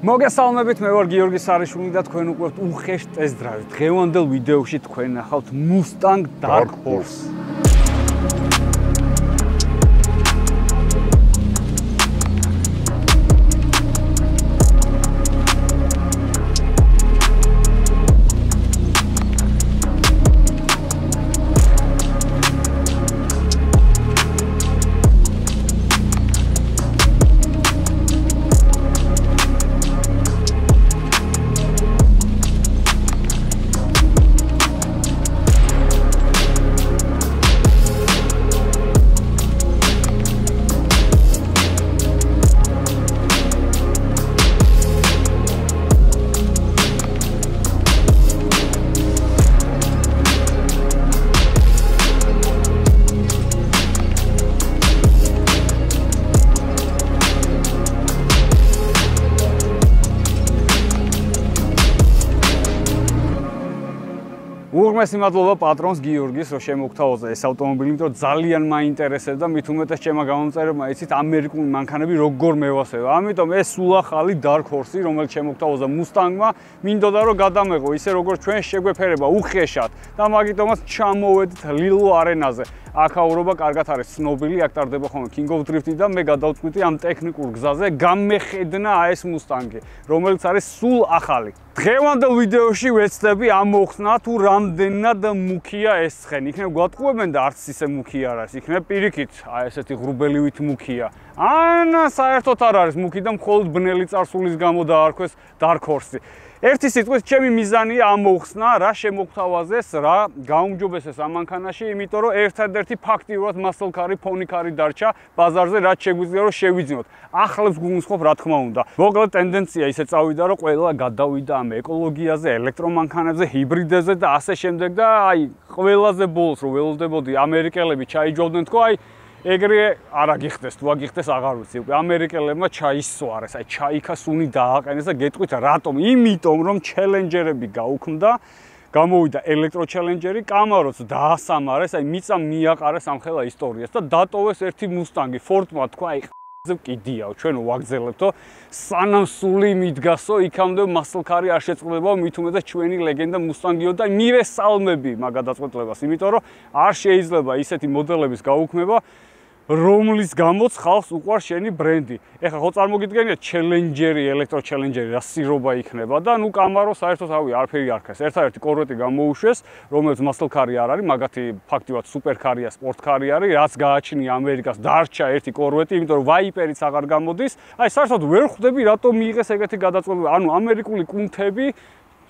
მოგესალმებით, მე ვარ გიორგი სარიშვილი და თქვენ უყურებთ უხეშ ტესტ დრაივს. დღევანდელ ვიდეოში თქვენ ნახავთ Mustang Dark Horse. მადლობა პატრონს გიორგის, რომ შემოგთავაზა ეს ავტომობილი, იმიტომ რომ ძალიან მაინტერესებდა, მით უმეტეს ჩემმა გამომწერებმა იცით ამერიკული მანქანები როგორ მევასება. ამიტომ ეს სულ ახალი Dark Horse, რომელიც შემოგთავაზა Mustang-მა, მინდოდა რომ გადამეღო ისე როგორც ჩვენ შეგვეფერება უხეშად და მაგიტომაც ჩამოვედით ლილო არენაზე. აქ აურობა კარგად არის ცნობილი, აქ ტარდება ხოლმე King of Drift და მე გადავწყვიტი ამ ტექნიკურ გზაზე გამეხედნა ეს Mustang-ი, რომელიც არის სულ ახალი. დღევანდელ ვიდეოში ვეცდები ამოხსნა თუ რამდენად მუქია ეს ცხენი. იქნებ გვატყუებენ და არც ისე მუქი არ არის. იქნებ პირიქით, ესეთი ღრუბელივით მუქია. ან საერთოდ არ არის მუქი და მხოლოდ ბნელი წარსულის გამო დაარქვეს Dark Horse. ერთი სიტყვით, ჩემი მიზანია ამოხსნა, რა შემოგთავაზეს, რა გაუმჯობესეს ამ მანქანაში, იმიტომ რომ ერთადერთი ფაქტიურად muscle car-ი, pony car-ი დარჩა ბაზარზე, რაც შეგვიძლია რომ შევიძინოთ. ახლებს გულისხმობ, რა თქმა უნდა. მოკლედ ტენდენცია ისე წავიდა, რომ ყველა გადავიდა ამ ეკოლოგიაზე, ელექტრომანქანებზე, ჰიბრიდებზე და ასე შემდეგ და აი, ყველაზე ბოლოს რომ ველოდებოდი ამერიკელები ჩაიჯობდნენ თქო, აი ეგრე არ აგიხდეს, თუ აგიხდეს აღარ ვიცი. ამერიკელებმა ჩაისვარეს, აი ჩაიქა სუნი დააყენეს და გეტყვით რატომ? იმიტომ რომ ჩელენჯერები გაუქმდა, გამოვიდა ელექტრო ჩელენჯერი, კამაროც დაასამარეს, აი მიწა მიაყარეს ამ ხელა ისტორიას და დატოვეს ერთი Mustang-ი. Ford-მა თქვა, აი კიდიაო, ჩვენ ვაგზელებთო, სანამ სული მიდგასო, იქამდე muscle car-ი არ შეწყდებაო, მით უმეტეს ჩვენი ლეგენდა Mustang-იო და მივესალმები მაგ გადაწყვეტილებას, იმიტომ რომ არ შეიძლება ისეთი მოდელების გაუქმება, რომლის გამოც ხალხს უყვარს შენი ბრენდი. ეხლა ხო წარმოგიდგენია ჩელენჯერი, ელექტრო ჩელენჯერი, რა სირობა იქნება და ნუ კამარო საერთოდ არაფერი არ ქრეს. ერთადერთი კორვეტი გამოუშვეს, რომელიც muscle car-ი არ არის, მაგათი ფაქტიურად super car-ია, sport car-ი არის, რაც გააჩნია ამერიკას, დარჩა ერთი კორვეტი, იმიტომ რომ ვაიპერიც აღარ გამოდის. აი საერთოდ ვერ ხვდები რატომ მიიღეს ეგეთი გადაწყვეტილება. ანუ ამერიკული კუნთები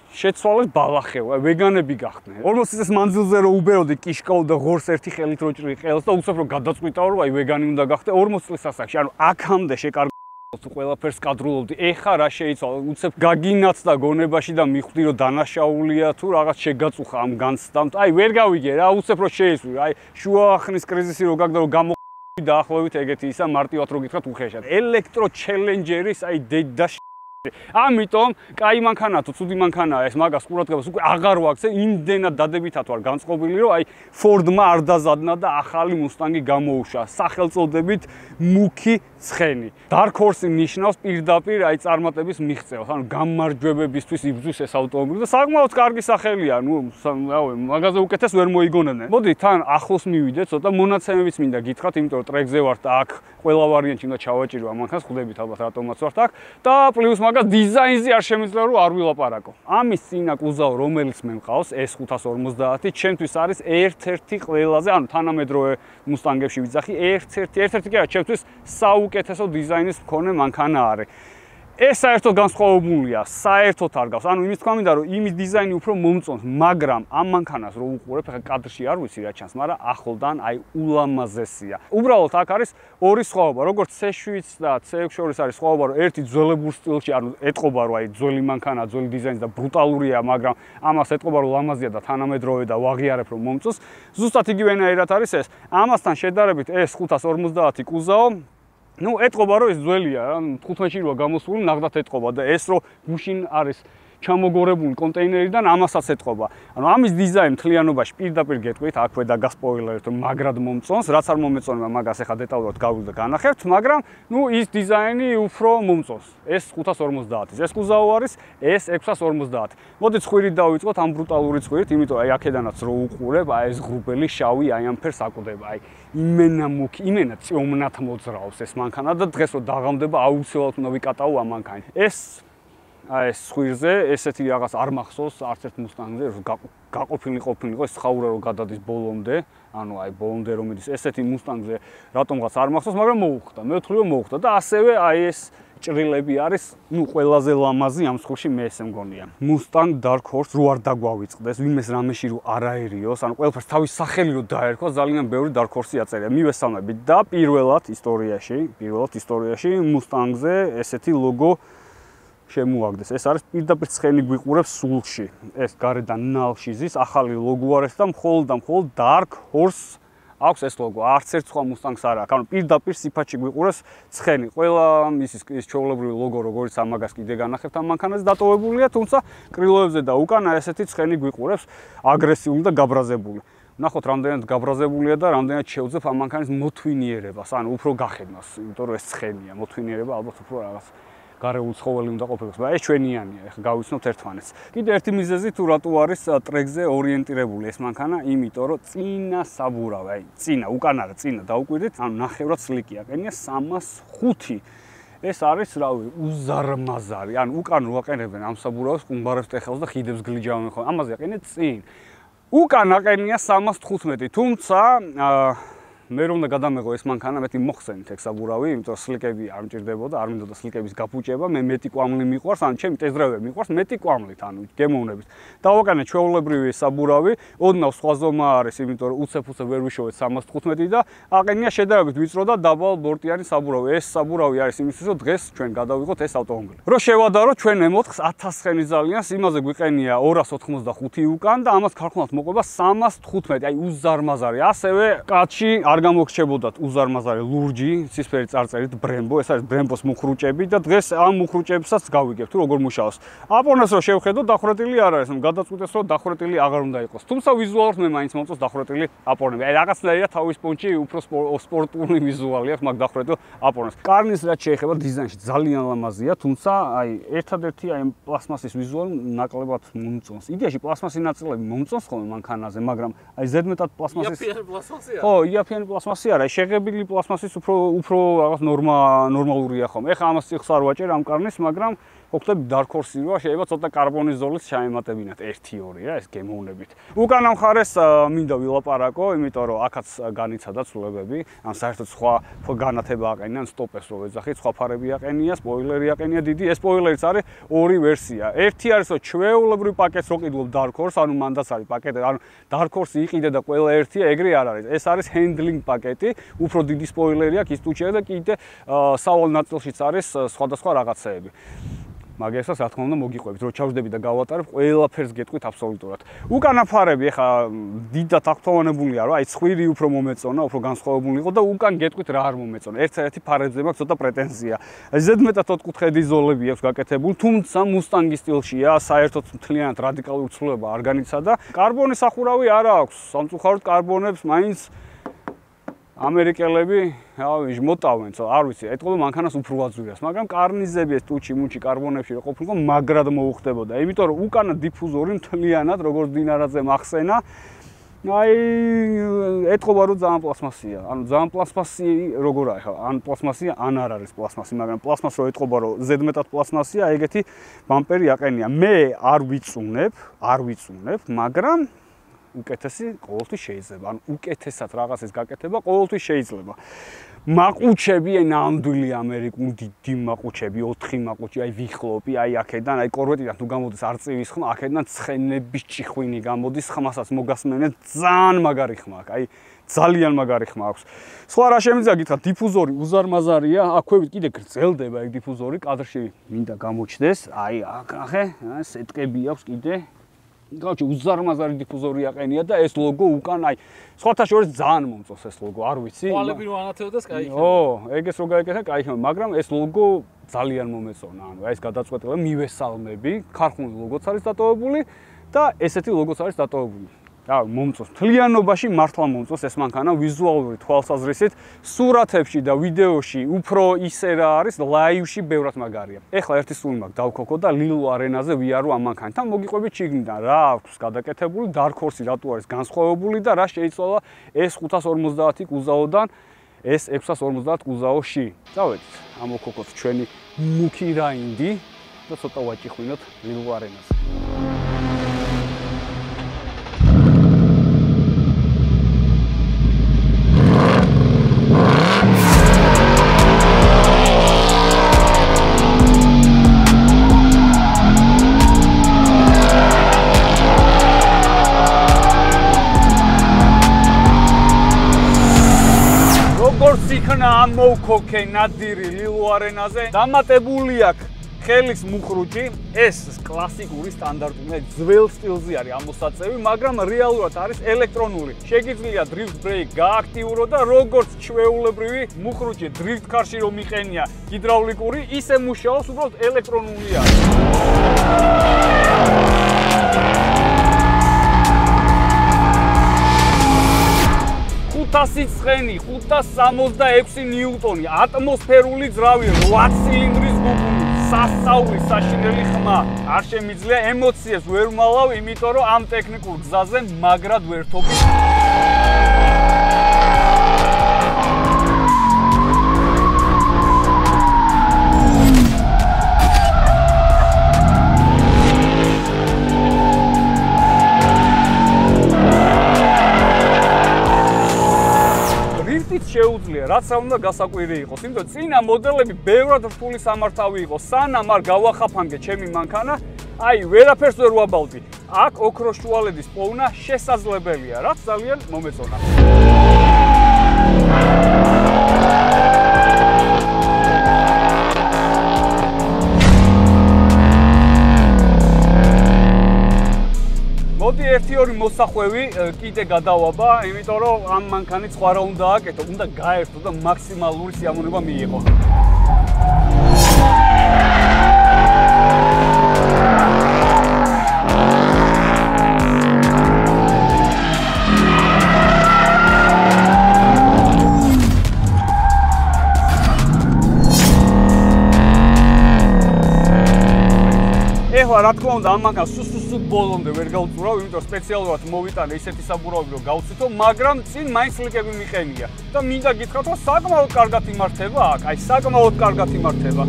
შეცვალეს ბალახევა, ვეგანები გახდნენ. 40 წლის მანძილზე რო უბეროდი კიშკაო და ღორს ერთი ხელით რო ჭრი ყელს და უცებ რო გადაწყვიტაო რომ აი ვეგანი უნდა გახდე 40 წლის ასაკში. ანუ აქამდე შეკარგავ თუ ყველაფერს კადრულობდი. ეხა რა შეიცვალა? უცებ გაგინაცდა გონებაში და მიხვდი რომ დანაშაულია თუ რაღაც შეგაწუხა ამ განცდამ. აი ვერ გავიგე რა, უცებ რო შეისვი. აი შუახნის კრიზისი რო გაგდა რომ გამო დაახლოებით ეგეთი ისა მარტივად რო გითხრათ უხეშად. ელექტრო ჩელენჯერის აი დედა ამიტომ კაი მანქანაა თუ ცუდი მანქანაა ეს მაგას ყურადღებას უკვე აღარ ვაქცე იმდენად დადებითად ვარ განწყობილი რომ აი Ford-მა არ დაზადნა და ახალი Mustang-ი გამოუშვა სახელწოდებით მუქი ცხენი. Dark Horse ნიშნავს პირდაპირ აი წარმატების მიღწევას, ანუ გამარჯვებებისთვის იბრძვის ეს ავტომობილი და საკმაოდ კარგი სახელია, ნუ მაგაზე უკეთეს ვერ მოიგონებდნენ. მოდი თან ახლოს მივიდეთ, ცოტა მონაცემებიც მინდა გითხრათ, იმიტომ რომ ტრეკზე ვარ და აქ ყველა ვარიანტი უნდა ჩავაჭირო ამ მანქანას, ხვდებით ალბათ რატომაც ვართ აქ და პლუს მაგას დიზაინზე არ შემიძლია რომ არ ვილაპარაკო. ამის წინა კუზავ რომელიც მე მყავს S550, ჩემთვის არის ერთ-ერთი ყველაზე, ანუ თანამედროვე Mustang-ებში ვიძახი, ერთ-ერთი კი არა, ჩემთვის საუკეთესო დიზაინის მქონე მანქანა არის. ეს საერთოდ განსხვავებულია, საერთოდ არ გავს. ანუ იმის თქვა მინდა რომ იმის დიზაინი უფრო მომწონს, მაგრამ ამ მანქანას რო უყურებ, ახლა კადრში არ ვიცი რა ჩანს, მაგრამ ახლდან აი ულამაზესია. უბრალოდ აქ არის ორი სხვაობა, როგორც C7 და C6 შორის არის სხვაობა, რომ ერთი ძველებურ სტილში, ანუ ეტყობა რომ აი ძველი მანქანა, ძველი დიზაინი და ბრუტალურია, მაგრამ ამას ეტყობა რომ ლამაზია და თანამედროვე და ვაღიარებ რომ მომწონს. ზუსტად იგივენაირად არის ეს. ამასთან შედარებით S550 კუზაო ნუ ეტყობა რომ ეს ძველია, 15-ში როა გამოსული, ნახდათ ეტყობა და ეს რომ გუშინ არის ჩამოგორებული კონტეინერიდან ამასაც ეთყობა. ანუ ამის დიზაინი მთლიანობაში პირდაპირ გეტყვით, აქვე და გასპოილერეთ, რომ მაგრად მომწონს, რაც არ მომეწონება, მაგას ახლა დეტალურად გავიგოთ და განახებთ, მაგრამ ნუ ის დიზაინი უფრო მომწონს. ეს 550-ის, ეს კუზავო არის, ეს 650. მოდით ხვირით დავიწყოთ, ამ ბრუტალური ხვირით, იმიტომ აი აქედანაც რო უყურებ, აი ეს ღრუბელი შავი აი ამ ფერს აკვდება, აი იმენა წიომნათ მოძრაობს ეს მანქანა და დღეს რო დაღამდება აუცილებლად უნდა ვიკატაო ამ მანქანით. აი ეს ხვირზე ესეთი რაღაც არ მახსოვს არც ერთ მუსტანგზე რომ გაყოფილი ყოფილიყო ეს ხაურა რომ გადადის ბოლომდე, ანუ აი ბოლომდე რომ მიდის ესეთი მუსტანგზე რატომღაც არ მახსოვს, მაგრამ მოუხდა. მე ვთვლი რომ მოუხდა და ასევე აი ეს ჭრილები არის, ნუ ყველაზე ლამაზი ამ სხულში მე ესე მგონია. Mustang Dark Horse რო არ დაგვავიწყდეს, ვინმეს რამეში რო არაერიოს, ანუ ყველაფერს თავის სახელი რო დაერქვა, ძალიან ბევრი Dark Horse-ი აწერია. მივესალმებით და პირველად ისტორიაში Mustang-ზე ესეთი ლოგო შემოაგდეს. ეს არის პირდაპირ ცხენი გვიყურებს სულში. ეს გარედან ნალშიზის ახალი ლოგო არის და მხოლოდ Dark Horse აქვს ეს ლოგო. არც ერთ სხვა Mustang-ს არ აქვს. ანუ პირდაპირ სიფათში გვიყურებს ცხენი. ყველა მისის ჩვეულებრივი ლოგო, როგორც ამაგას კიდე განახებთ ამ მანქანაზე დატოვებულია, თუმცა კრილოებზე და უკან ესეთი ცხენი გვიყურებს, აგრესიული და გაბრაზებული. ნახოთ, რამდენად გაბრაზებულია და რამდენად შეუძლებ ამ მანქანის მოთვინიერებას, ანუ უფრო გახედნას, იმიტომ რომ ეს ცხენია, მოთვინიერება ალბათ უფრო რაღაც გარეული ცხოველი უნდა ყოფილიყოს, მაგრამ ეს ჩვენიანია, ახლა გავიცნობთ ერთმანეთს. კიდე ერთი მიზეზი თუ რატო არის ტრეკზე ორიენტირებული ეს მანქანა, იმიტომ რომ წინა საბურავი, აი წინა, უკან არა, წინა დაუკვირდით, ანუ ნახევრად სლიკი აყენია 305. ეს არის, რავი, უზარმაზარი, ანუ უკან რო აყენებენ ამ საბურავს, ყუმბარებს ტეხელს და ხიდებს გლიჯავენ ხოლმე. ამაზე აყენეთ წინ. უკან აყენია 315, თუმცა მე რომ უნდა გადამეღო ეს მანქანა, მეტი მოხსენით ეგ საბურავი, იმიტომ რომ სლიკები არ მჭირდებოდა, არ მინდოდა სლიკების გაფუჭება, მე მეტი კვამლი მიყვარს, ანუ ჩემი ტეზდრაივები მიყვარს მეტი კვამლით, ანუ გემოვნებით. დავაკანე ჩვეულებრივი საბურავი, ოდნავ სხვა ზომა არის, იმიტომ რომ უცებ ვერ ვიშოვეთ 315 და აყენია შედარებით ვიწრო და დაბალ ბორტიანი საბურავი. ეს საბურავი არის იმისთვის, რომ დღეს ჩვენ გადავიღოთ ეს ავტომობილი. რო შევადარო ჩვენ M4-ს 1000 ცხენი ზალიანს, იმაზე გვიყენია 285 უკან და ამას ქარხნულად მოყვება 315, აი უზარმაზარი. ასევე კაცში არ გამოგრჩებოდათ უზარმაზარი ლურჯი, ცისფერი წარწერით Brembo, ეს არის Brembo-s მუხრუჭები და დღეს ამ მუხრუჭებსაც გავიგებთ, თუ როგორ მუშაობს. აპონას რო შევხედო, დახვრეტილი არ არის, გადაწყვიტეს რომ დახვრეტილი აღარ უნდა იყოს. თუმცა ვიზუალურად მე მაინც მომწონს დახვრეტილი აპონები. აი რაღაცნაირად თავის პონჩი უფრო სპორტული ვიზუალი აქვს მაგ დახვრეტილ აპონას. კარნის რაც შეეხება დიზაინში ძალიან ლამაზია, თუმცა აი ერთადერთი აი პლასმასის ვიზუალი ნაკლებად მომწონს. იდეაში პლასმასის ნაწილები მომწონს ხოლმე მანქანაზე, მაგრამ აი ზედმეტად პლასმასის იაფიანი პლასმასია. ხო, იაფიანი პლასმასი არა, შეღებილი პლასმასის უფრო რაღაც ნორმალურია ხოლმე. ეხლა ამას წიხს არ ვაჭერ ამ კარნის, მაგრამ ყოფილი Dark Horse-ი როა, შეიძლება ცოტა კარბონის ზოლიც ჩაემატებინათ 1-2 რა, ეს გემოვნებით. უკანა მხარეს მინდა ვილაპარაკო, იმიტომ რომ აქაც განიცადა ცვლილებები, ან საერთოდ სხვა განათება აყენიან, სტოპეს რო ეძახით, სხვა ფარები აყენია, სპოილერი აყენია დიდი. ეს სპოილერიც არის ორი ვერსია. ერთი არის რომ ჩვეულებრივ პაკეტს რო ყიდულობ Dark Horse, ანუ მანდაც არის პაკეტი, ანუ Dark Horse იყიდე და ყველა ერთია, ეგრე არ არის. ეს არის handling პაკეტი, უფრო დიდი სპოილერი აქვს ის ტუჩია და კიდე სავალ ნაწილშიც არის სხვადასხვა რაღაცეები. მაგასაც რა თქმა უნდა მოგიყვებით, რომ ჩავждები და გავატარებ, ყველაფერს გეტყვით აბსოლუტურად. უკანა ფარები ახლა დიდად აღფრთოვანებულია, რომ აი ცხვირი უფრო მომეწონა, უფრო განსხვავებული იყო და უკან გეტყვით რა არ მომეწონა. ერთ-ერთი ფარებზე მაქვს ცოტა პრეტენზია. ზედმეტად ოთხკუთხედი ზოლები აქვს გაკეთებული, თუმცა Mustang-ის სტილშია, საერთოდ მთლიანად რადიკალური ცვლილება არ განიცადა. კარბონის სახურავი არ აქვს, სამწუხაროდ კარბონებს მაინც ამერიკელები მოტავენ, არ ვიცი, ეტყობა მანქანას უფრო აძვირას, მაგრამ კარნიზები ეს ტუჩი-მუჩი კარბონებში რო ყოფილიყო, მაგრად მოუხდებოდა. იმიტომ რომ უკანა დიფუზორი მთლიანად, როგორც დინარაძე მახსენა, აი ეტყობა რომ ძალიან პლასმასია. ანუ ძალიან პლასმასი როგორა ახლა, ან პლასმასია, ან არ არის პლასმასი, მაგრამ პლასმას რო ეტყობა რომ ზედმეტად პლასმასია, ეგეთი ბამპერი აყენია. მე არ ვიწუნებ, მაგრამ უკეთესი ყოველთვის შეიძლება. ანუ უკეთესად რაღაცას გაკეთება ყოველთვის შეიძლება. მაყუჩები, აი ნამდვილი ამერიკული დიდი მაყუჩები, 4 მაყუჩი, აი ვიხლოპი, აი აქედან, აი კორვეტიდან თუ გამოდის არწივის ხმა, აქედან ცხენების ჭიხვინი გამოდის, ხმასაც მოგასმენეთ, ძალიან მაგარი ხმა აქვს. აი ძალიან მაგარი ხმა აქვს. სხვა რა შემიძლია გითხრათ, დიფუზორი უზარმაზარია, აქვე კიდე გრძელდება ეგ დიფუზორი, კადრში მინდა გამოჩნდეს. აი აქ ახე, სეტკები აქვს კიდე. Короче, უზარმაზარი დიფუზორი აყენია და ეს ლოგო უკან აი სხვათა შორის ძალიან მომწონს ეს ლოგო, არ ვიცი. ყალები რო ანათებდეს, კაი იქნება. ო, ეგეს რო გაიგეთა, კაი იქნება, მაგრამ ეს ლოგო ძალიან მომეწონა. ანუ აი ეს გადაწყვეტილება მივესალმები, ქარხნის ლოგოც არის დატოვებული და ესეთი ლოგოც არის დატოვებული. და მომწონს. მთლიანობაში მართლა მომწონს ეს მანქანა ვიზუალური თვალსაზრისით, სურათებში და ვიდეოში უფრო ისე რა არის, ლაივში ბევრად მაგარია. ეხლა ერთი სული მაქვს დავქოქო და ლილო არენაზე ვიარო ამ მანქანთან, მოგიყვებით შიგნიდან რა აქვს გადაკეთებული, Dark Horse რატო არის განსხვავებული და რა შეიცვალა ეს 550 კუზაოდან ეს 650 კუზაოში. წავედით, ამოვქოქოთ ჩვენი მუქი რაინდი და ცოტა ვაჭიხვინოთ ლილო არენაზე. მოვქოქე ნადირი ლილო არენაზე დამატებული აქვს ხელის მუხრუჭი ეს კლასიკური სტანდარტული ძველ სტილზე არის ამოსაწევი მაგრამ რეალურად არის ელექტრონული შეგიძლია drift brake გააქტიურო და როგორც ჩვეულებრივი მუხრუჭი drift car-ში რომ იყენია ჰიდრაულიკური ისე მუშაობს უბრალოდ ელექტრონული არის 500 ცხენი, 566 ნიუტონი, ატმოსფერული ძრავი, 8 ცილინდრის გუგული, სასწაული, საშინელი ხმა. არ შემიძლია ემოციებს ვერ ვალავ, იმიტომ რომ ამ ტექნიკურ გზაზე მაგრად ვერთობი. შეუძლია, რაც არ უნდა გასაკვირი იყოს, იმიტომ რომ წინა მოდელები ბევრად რთული სამართავი იყო, სანამ არ გავახაფანგე ჩემი მანქანა, აი, ვერაფერს ვერ ვაბალდი. აქ ოქროს შუალედის პოვნა შესაძლებელია, რაც ძალიან მომეწონა. მოდი ერთი-ორი მოსახვევი კიდე გადავაბა, იმიტომ რომ ამ მანქანით სხვა რა უნდა აკეთო, უნდა გაერთო და მაქსიმალური სიამოვნება მიიღო. ეხლა რა თქმა უნდა ამ მანქანას სუსტ ბოლომდე ვერ გავწურავ, იმიტომ სპეციალურად მოვიტანე ისეთი საბურავი რომ გავცითო, მაგრამ წინ მაინც ლიკები მიყენია და მინდა გითხრათ რომ საკმაოდ კარგად იმართება აქ, აი საკმაოდ კარგად იმართება.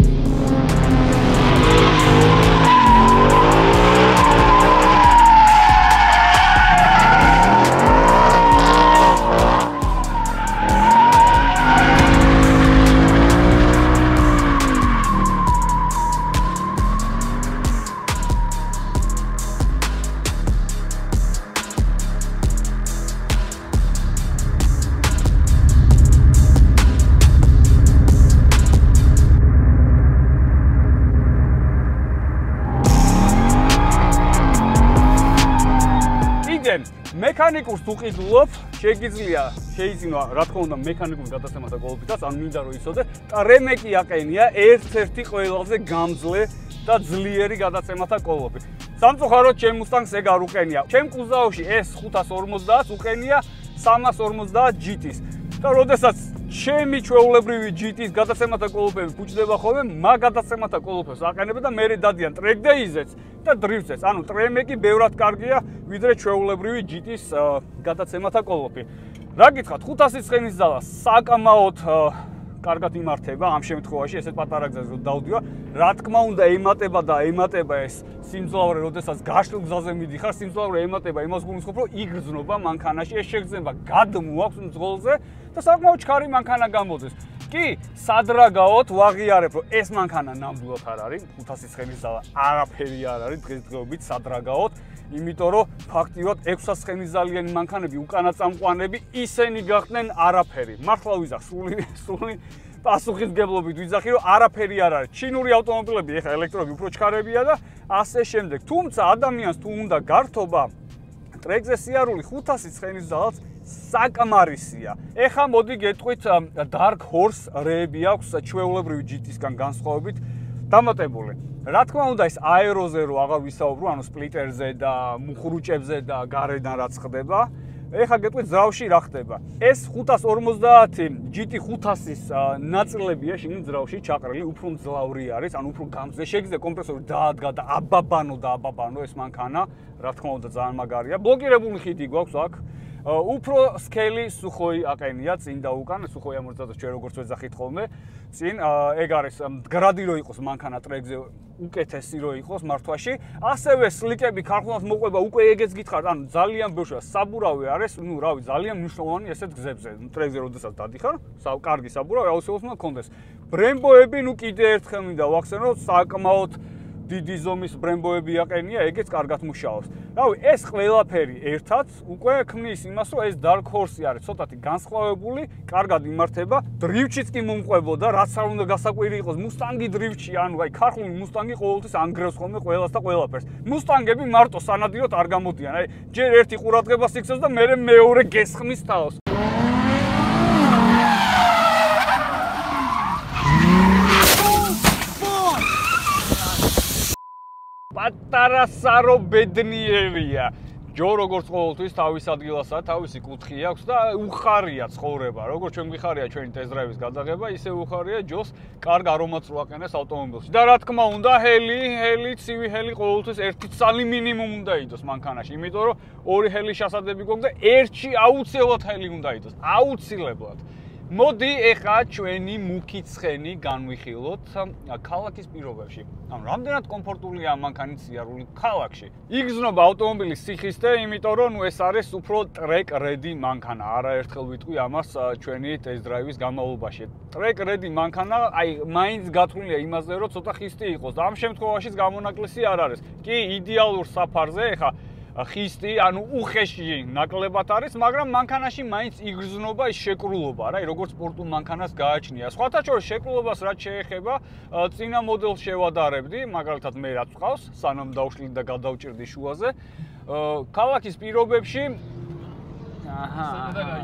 მექანიკურს უყიდულობ, შეიძლება რა თქმა უნდა მექანიკურ გადაცემათა კოლოფითაც, ან მინდა რომ იცოდე, ტრემეკი აყენია ერთ-ერთი ყველაზე გამძლე და ძლიერი გადაცემათა კოლოფი. სამწუხაროდ ჩემ მუსტანგს ეგ არ უყენია. ჩემ კუზაოში ეს 550-ს უყენია 350 GT-ს. და როდესაც ჩემი ჩვეულებრივი GT-ს გადაცემათა კოლოფები ფუჭდება ხოლმე, მაგ გადაცემათა კოლოფებს აყენებ და მე დადიან track day-ზეც და drift-ზეც. ანუ ტრემეკი ბევრად კარგია, ვიდრე ჩვეულებრივი GT-ს გადაცემათა კოლოფი. რა გითხრათ, 500 ცხენის ძალა საკმაოდ კარგად იმართება ამ შემთხვევაში, ესეთ პატარა გზაზე რომ დავდივარ, რა თქმა უნდა ემატება ეს სიმძლავრე, როდესაც გაშლილ გზაზე მიდიხარ, სიმძლავრე ემატება იმას გულისხმობ, რომ იგრძნობა მანქანაში, ეს შეგრძნება გადმო აქვს მძღოლზე და საკმაოდ ჩქარი მანქანა გამოდის. კი, სადრაგაოდ ვაღიარებ, რომ ეს მანქანა ნამდვილად არ არის, 500 ცხენის ძალა არაფერი არ არის დღესდღეობით სადრაგაოდ, იმიტომ რომ ფაქტიურად 600 ცხენის ძალიანი მანქანები უკანა წამყვანები ისინი გახდნენ არაფერი. მართლა ვიზახ, სული პასუხისმგებლობით ვიძახი, რომ არაფერი არ არის. ჩინური ავტომობილები ეხლა ელექტროები უფრო ჩქარებია და ასე შემდეგ. თუმცა ადამიანს თუ უნდა გართობა, ტრეკზე სიარული 500 ცხენის ძალაც საკმარისია. ეხლა მოდი გეტყვით Dark Horse რეები აქვს ჩვეულებრივი GT-სგან განსხვავებით დამატებული. რა თქმა უნდა ეს აეროზე რო აღარ ვისაუბრო, ანუ სპლიტერზე და მუხრუჭებზე და გარედან რაც ხდება. ეხლა გეტყვით ძრავში რა ხდება. ეს 550 GT500-ის ნაწილებია შიგნით ძრავში ჩაყრილი, უფრო მძლავრი არის, ანუ უფრო გამზე შეგიძლია კომპრესორი დაადგა და აბაბანო ეს მანქანა, რა თქმა უნდა ძალიან მაგარია. ბლოკირებული ხიდი გვაქვს აქ. უფრო სკელი სუხოი აყენია წინ და უკან, სუხოი ამორთაზოს ჩვენ როგორც ვეძახით ხოლმე. წინ ეგ არის მდგრადი რო იყოს მანქანა ტრეკზე უკეთესი რო იყოს მართვაში. ასევე სლიკები ქარხნას მოყვება უკვე ეგეც გითხართ, ანუ ძალიან ბევრია საბურავი არის, ნუ რავი, ძალიან მნიშვნელოვანი ესეთ გზებზე. ტრეკზე როდესაც დადიხარ, კარგი საბურავი აუცილებლად უნდა გქონდეს. ბრემბოები ნუ კიდე ერთხელ მინდა ვახსენო, საკმაოდ დიდი ზომის ბრემბოები აყენია, ეგეც კარგად მუშაობს. რავი, ეს ყველაფერი ერთად უკვე ქმნის იმას, რომ ეს Dark Horse არის ცოტათი განსხვავებული, კარგად იმართება, დრივჩიც კი მომყვებოდა, რაც არ უნდა გასაკვირი იყოს, მუსტანგი დრივჩი, ანუ აი ქართული მუსტანგი ყოველთვის ანგრევს ხოლმე ყველას და ყველაფერს. მუსტანგები მარტო სანადიროდ არ გამოდიან, აი ჯერ ერთი ყურადღებას იქცევს და მერე მეორე გესხმის თავს. პატარა სარო ბედნიერია. ჯო როგორც ყოველთვის თავის ადგილასა, თავისი კუთხე აქვს და უხარია ცხოვრება. როგორც ჩვენ გიხარია ჩვენი ტესტ-დრაივის გადაღება, ისე უხარია ჯოს კარგ არომატს რო აყენეს ავტომობილში. და რა თქმა უნდა, ჰელი, ცივი ჰელი ყოველთვის ერთი ცალი მინიმუმ უნდა იყოს მანქანაში, იმიტომ რომ ორი ჰელის შესაძლებელი გვაქვს და ერთში აუცილებლად ჰელი უნდა იყოს. აუცილებლად. მოდი ეხა ჩვენი მუქი ცხენი განვიხილოთ ქალაქის პირობებში. ანუ რამდენად კომფორტულია მანქანის სიარული ქალაქში. იგრძნობა ავტომობილის სიხისტე, იმიტომ რომ ეს არის უფრო ტრეკ რედი მანქანა. არაერთხელ ვიტყვი ამას ჩვენი ტესტ-დრაივის განმავლობაში. ტრეკ რედი მანქანა, აი მაინც გათვლილია იმაზე, რომ ცოტა ხისტი იყოს და ამ შემთხვევაშიც გამონაკლისი არ არის. კი, იდეალურ საფარზე ეხა ხისტი, ანუ უხეში ნაკლებად არის, მაგრამ მანქანაში მაინც იგრძნობა ის შეკრულობა, რა, როგორც სპორტულ მანქანას გააჩნია. სხვათა შორის შეკრულობას რაც შეეხება, წინა მოდელს შევადარებდი, მაგალითად მე რაც ვყავს, სანამ დავშლი და გადავჭირდი შუაზე. ქალაქის პირობებში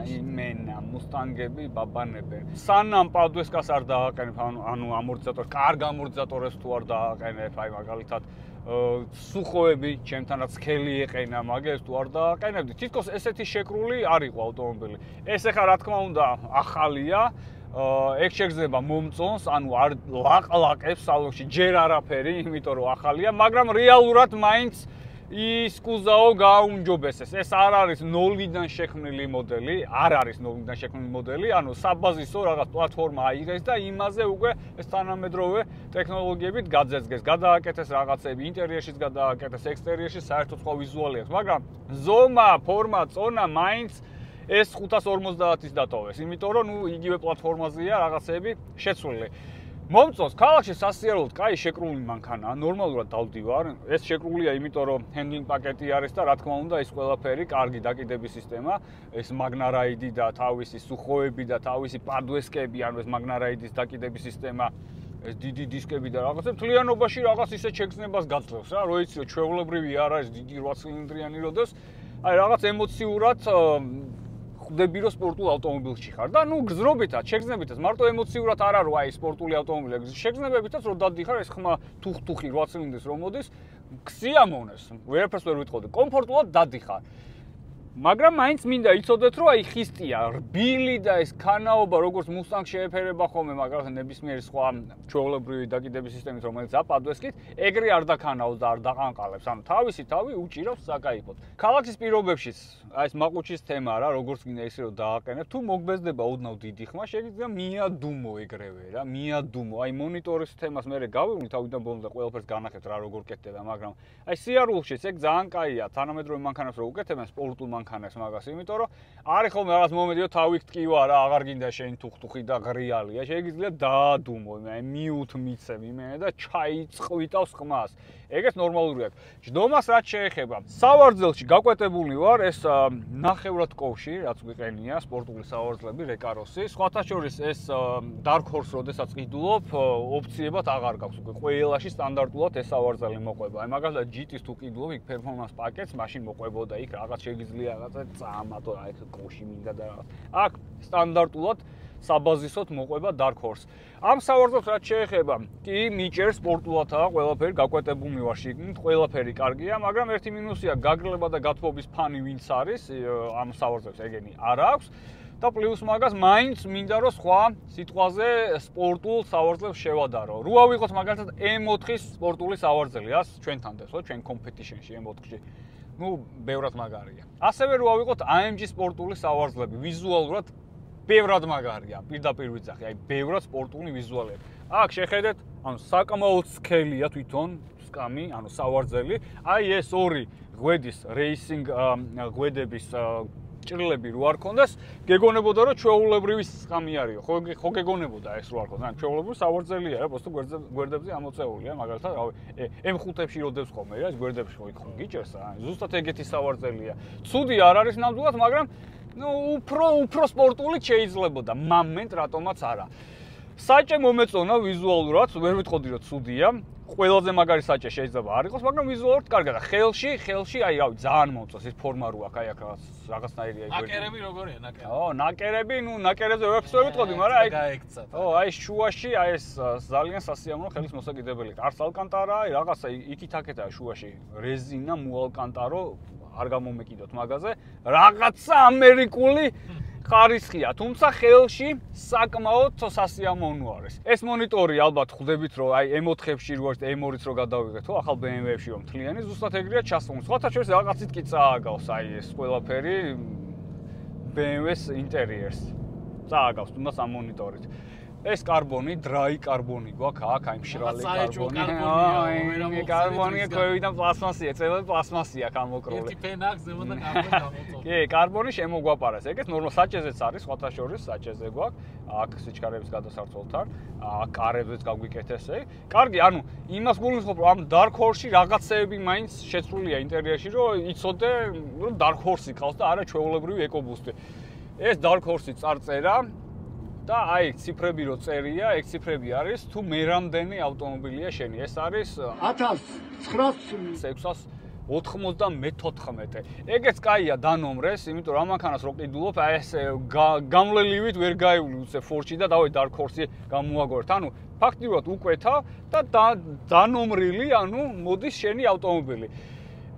იმენა მუსტანგები ბაბანებენ. სანამ პადუესკას არ დააყენებ, ანუ ამორტიზატორს, კარგ ამორტიზატორებს თუ არ დააყენებ, აი მაგალითად სუხოები ჩემთანაც სკელი ეყენა, მაგას თუ არ დააყენებდი, თითქოს ესეთი შეკრული არ იყო ავტომობილი. ეს ეხლა რა თქმა უნდა ახალია, ეგ შეგრძნება მომწონს, ანუ არ ლაყლაყებს სალონში, ჯერ არაფერი, იმიტომ რომ ახალია, მაგრამ რეალურად მაინც ის კუზაო გააუმჯობესეს. ეს არ არის 0-დან შექმნილი მოდელი, არ არის 0-დან შექმნილი მოდელი, ანუ საბაზისო რაღაც პლატფორმა აიღეს და იმაზე უკვე ეს თანამედროვე ტექნოლოგიებით გაძეძგეს, გადააკეთეს რაღაცები, ინტერიერშიც გადააკეთეს, ექსტერიერში საერთოდ სხვა ვიზუალი აქვს, მაგრამ ზომა, ფორმა, წონა მაინც ეს 550-ის დატოვეს, იმიტომ რომ ნუ იგივე პლატფორმაზეა რაღაცები შეცვლილი. მომწონს ქალაქში სასიარულოდ კაი შეკრული მანქანაა, ნორმალურად დავდივარ. ეს შეკრულია, იმიტომ რომ ჰენდლინგ პაკეტი არის და რა თქმა უნდა ის ყველაფერი კარგი დაკიდების სისტემა, ეს მაგნარაიდი და თავისი სუხოები და თავისი პადუესკები, ანუ ეს მაგნარაიდის დაკიდების სისტემა, ეს დიდი დისკები და რაღაცები მთლიანობაში რაღაც ისე შეგრძნებას გაძლევს რა, რო იცი რომ ჩვეულებრივი არ არის დიდი 8 ცილინდრიანი როდეს, აი რაღაც ემოციურად ხვდები რომ სპორტულ ავტომობილში ხარ და ნუ გზნობითაც, შეგრძნებითაც, მარტო ემოციურად არა რომ აი სპორტული ავტომობილი, შეგრძნებებითაც რომ დადიხარ ეს ხმა თუხ-თუხი 8 ცილინდრის რომ მოდის, ქსიამოვნეს, ვერაფერს ვერ ვიტყოდი, კომფორტულად დადიხარ. მაგრამ მაინც მინდა იცოდეთ რომ აი ხისტია, რბილი და ეს ქანაობა როგორც მუსტანგ შეეფერება ხოლმე, მაგალითად ნებისმიერი სხვა ჩვეულებრივი დაკიდების სისტემით, რომელიც აპადუესკით, ეგრე არ დაქანავს და არ დაყანყალებს, ანუ თავისი თავი უჭირავს საკაიფოდ. ქალაქის პირობებშიც აი ეს მაყუჩის თემა რა, როგორც გინდა ისე რომ დააყენებ, თუ მოგბეზდება ოდნავ დიდი ხმა, შეგიძლია მიადუმო ეგრევე რა, მიადუმო. აი მონიტორის თემას მე გავივლი თავიდან ბოლომდე ყველაფერს განახეთ რა როგორ კეთდება, მაგრამ აი სიარულშიც ეგ ძალიან კაია, თანამედროვე მანქანებს რო უკეთებენ სპორტულ მანქანას მაგას, იმიტომ რომ არის ხოლმე რაღაც მომენტი, თავი ტკივა რა, აღარ გინდა შენ თუხტუხი და ღრიალია, შეიძლება დაადუმო, მიუთ მიცემ იმენა და ჩაიწყვიტავს ხმას. ეგეც ნორმალურია. ჯდომას რაც შეეხება, სავარძელში გაკვეთებული ვარ, ეს ნახევრად კოვში, რაც გვიყენია, სპორტული სავარძლები, რეკაროსი. სხვათა შორის ეს Dark Horse, როდესაც ყიდულობ, ოპციებად აღარ გაქვს. უკვე ყველაში სტანდარტულად ეს სავარძელი მოყვება. აი მაგალითად GT-ს თუ ყიდულობ, იქ performance package, მაშინ მოყვებოდა იქ რაღაც შეგიძლია რაღაცა წამატო, აი ეს კოვში მინდა და რაღაც. აქ სტანდარტულად საბაზისოდ მოყვება Dark Horse. ამ სავარძელს რაც შეეხება, კი მიჭერს სპორტულადაა ყველაფერი გაკვეთებული ვარ შიგნით, ყველაფერი კარგია, მაგრამ ერთი მინუსია გაგრლება და გათბობის ფანი ვინც არის, ამ სავარძელს ეგენი არ აქვს. და პლუს მაგას მაინც მინდა რომ სხვა სიტყვაზე სპორტულ სავარძელს შევადარო. რო ავიღოთ მაგალითად M4-ის სპორტული სავარძელი, ას ჩვენთან დეს, ხო, ჩვენ competition-ში M4-ში. ნუ ბევრად მაგარია. ასევე რო ავიღოთ AMG სპორტული სავარძლები, ვიზუალურად ბევრად მაგარია, პირდაპირ ვიძახი, აი ბევრად სპორტული ვიზუალები. აქ შეხედეთ, ანუ საკმაოდ სქელია თვითონ სკამი, ანუ სავარძელი. აი ეს ორი ღვედის რეისინგ ღვედების ჭრილები რო არ ქონდეს, გეგონებოდა რომ ჩვეულებრივი სკამი არისო. ხო გეგონებოდა ეს რო არ ქონდეს, ანუ ჩვეულებრივი სავარძელია რა, просто გვერდებზე ამოწეულია, მაგალითად, M5-ებში როდებს ხოლმე რა, გვერდებში ხო იქ ხო გიჭერს, ზუსტად ეგეთი სავარძელია. ცუდი არ არის ნამდვილად, მაგრამ ну, უფრო სპორტული შეიძლებოდა, მომენტ რატომაც არა. საჭე მომეწონა ვიზუალურად, ვერ ვიტყოდი რომ ცუდია. ყველაზე მაგარი საჭე შეიძლება არ იყოს, მაგრამ ვიზუალურად კარგია და ხელში აი რავი, ძალიან მომწონს ეს ფორმა რო აქვს, აი აქ რაღაცნაირი აი ნაკერები როგორია, ნაკერები? ო, ნაკერები, ну, ნაკერებზე ვერაფერს ვერ ვიტყოდი, მაგრამ აი გაექცათ. ო, აი შუაში აი ეს ძალიან სასიამოვნო ხელის მოსაკიდებელი. არც ალკანტარა, აი რაღაცა იქით-აქეთაა შუაში რეზინა, მუალკანტარო არ გამომეკიდოთ მაგაზე. რაღაცა ამერიკული ხარისხია, თუმცა ხელში საკმაოდ სასიამოვნო არის. ეს მონიტორი ალბათ ხვდებით რომ აი M4-ებში რო არის M2-იც რო გადავიღეთ, ხო, ახალ BMW-ში რომ მთლიანი, ზუსტად ეგრეა ჩასწონს. სხვათა შორის რაღაცით კი წააგავს აი ეს ყველაფერი BMW-ს ინტერიერს. წააგავს თუნდაც ამ მონიტორით. ეს კარბონი, dry კარბონი გვაქვს აქ, აი მშრალი კარბონი. კარბონია ქვევიდან პლასმასია, წელები პლასმასია გამოკრული. ერთი ფენა აქვს ზემოთ და კარბონი გამოწოვდა. კი, კარბონი შემოგვაპარეს. ეგეც ნორმალ საჭეზეც არის, სხვათა შორის საჭეზე გვაქვს. აქ სიჩქარეების გადასარცველთან, აქ კარებზეც გაგვიკეთეს ეგ. კარგი, ანუ იმას გულისხმობ, რომ ამ Dark Horse-ში რაღაცეები მაინც შეცვლილია ინტერიერში, რომ იცოდე, რომ Dark Horse-ი ყავს და არა ჩვეულებრივი ეკობუსტი. ეს Dark Horse-ი წარწერა და აი ციფრები რო წერია, ეგ ციფრები არის თუ მე რამდენი ავტომობილია შენი. ეს არის 1994. ეგეც კაია დანომრეს, იმიტომ რომ ამ მანქანას რო ყიდულობ, აი ეს გამლელივით ვერ გაივლი უცებ Ford-ში და დავით Dark Horse-ი გამოაგორეთ. ანუ ფაქტიურად უკვეთა და დანომრილი, ანუ მოდის შენი ავტომობილი.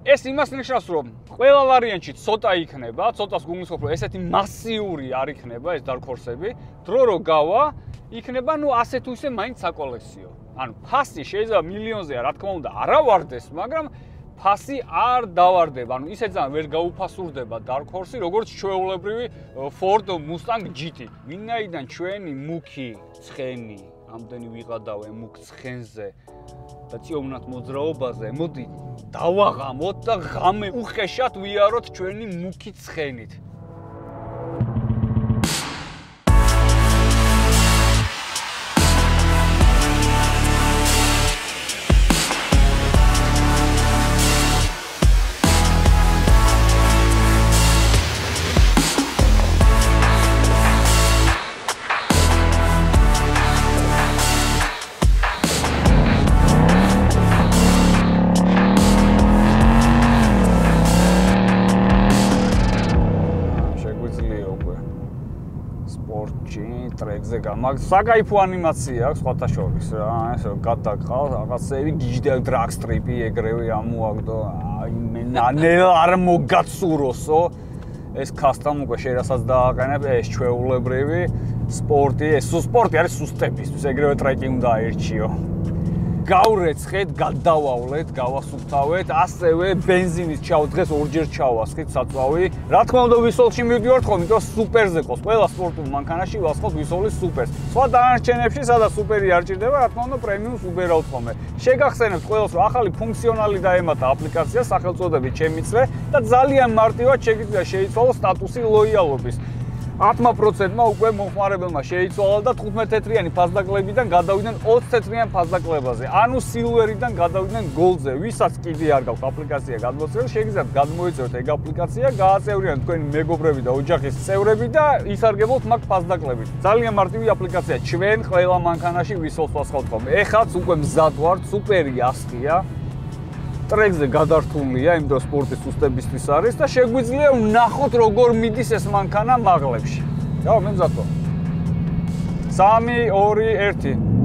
ეს იმას ნიშნავს, რომ ყველა ვარიანტში ცოტა იქნება, ცოტას გულისხმობ, რომ ესეთი მასიური არ იქნება ეს Dark Horse-ები, დრო რო გავა, იქნება, ну, ასე თუ ისე მაინც საკოლექციო. ანუ ფასი შეიძლება მილიონზეა, რა თქმა უნდა, არა ვარდეს, მაგრამ ფასი არ დავარდება. ანუ ისე ძალიან ვერ გაუფასურდება Dark Horse-ი, როგორც ჩვეულებრივი Ford Mustang GT. ვინაიდან ჩვენი მუქი ცხენი, ამდენი ვიღადავ მუქ ცხენზე და ციოვნად მოძრაობაზე, მოდი დავაღამოთ და ღამე უხეშად ვიაროთ ჩვენი მუქი ცხენით. ტრეკზე მაგ საკაიფო ანიმაცია აქვს სხვათა შორის რა, ეს გადაგყავს რაღაცები გიჟდა drag strip-ი ეგრევე ამოაგდო, აი მე არ მოგაცუროსო ეს custom უკვე შეიძლება დააყენებ, ეს ჩვეულებრივი სპორტი, ეს სპორტი არის სუსტებისთვის, ეგრევე ტრეკი უნდა აერჩიო. გავრეცხეთ, გადავავლეთ, გავასუფთავეთ, ასევე ბენზინის ჩავდღეს ორჯერ ჩავასხით საწვავი. რა თქმა უნდა, ვისოლში მივდივართ ხოლმე, იმიტომ სუპერზე ყავს. ყველა სპორტულ მანქანაში ვასხოთ ვისოლის სუპერს. სხვა დანარჩენებში, სადაც სუპერი არ ჭირდება, რა თქმა უნდა, პრემიუმს უბერავთ ხოლმე. შეგახსენებთ ყველას, რომ ახალი ფუნქციონალი დაემატა აპლიკაცია სახელწოდებით ჩემიწრე და ძალიან მარტივად შეგიძლია შეიცვალოს სტატუსი ლოიალობის. 10%-მა უკვე მომხმარებელმა შეიცვალა და 15 თეთრიანი ფასდაკლებიდან გადავიდნენ 20 თეთრიან ფასდაკლებაზე. ანუ სილვერიდან გადავიდნენ გოლდზე. ვისაც კიდე არ გაქვთ აპლიკაცია გადმოცემული, შეგიძლიათ გადმოეწეროთ ეგ აპლიკაცია, გააწევრიანოთ თქვენი მეგობრები და ოჯახის წევრები და ისარგებლოთ მაგ ფასდაკლებით. ძალიან მარტივი აპლიკაცია. ჩვენ ყველა მანქანაში ვისოლს ვასხავთ ხოლმე. ეხაც უკვე მზად ვართ, სუპერი ასხია. ტრეკზე გადართულია, იმიტომ სპორტის უსტებისთვის არის და შეგვიძლია ვნახოთ როგორ მიდის ეს მანქანა მაღლებში. გავა მე მზად ვარ. 3 2 1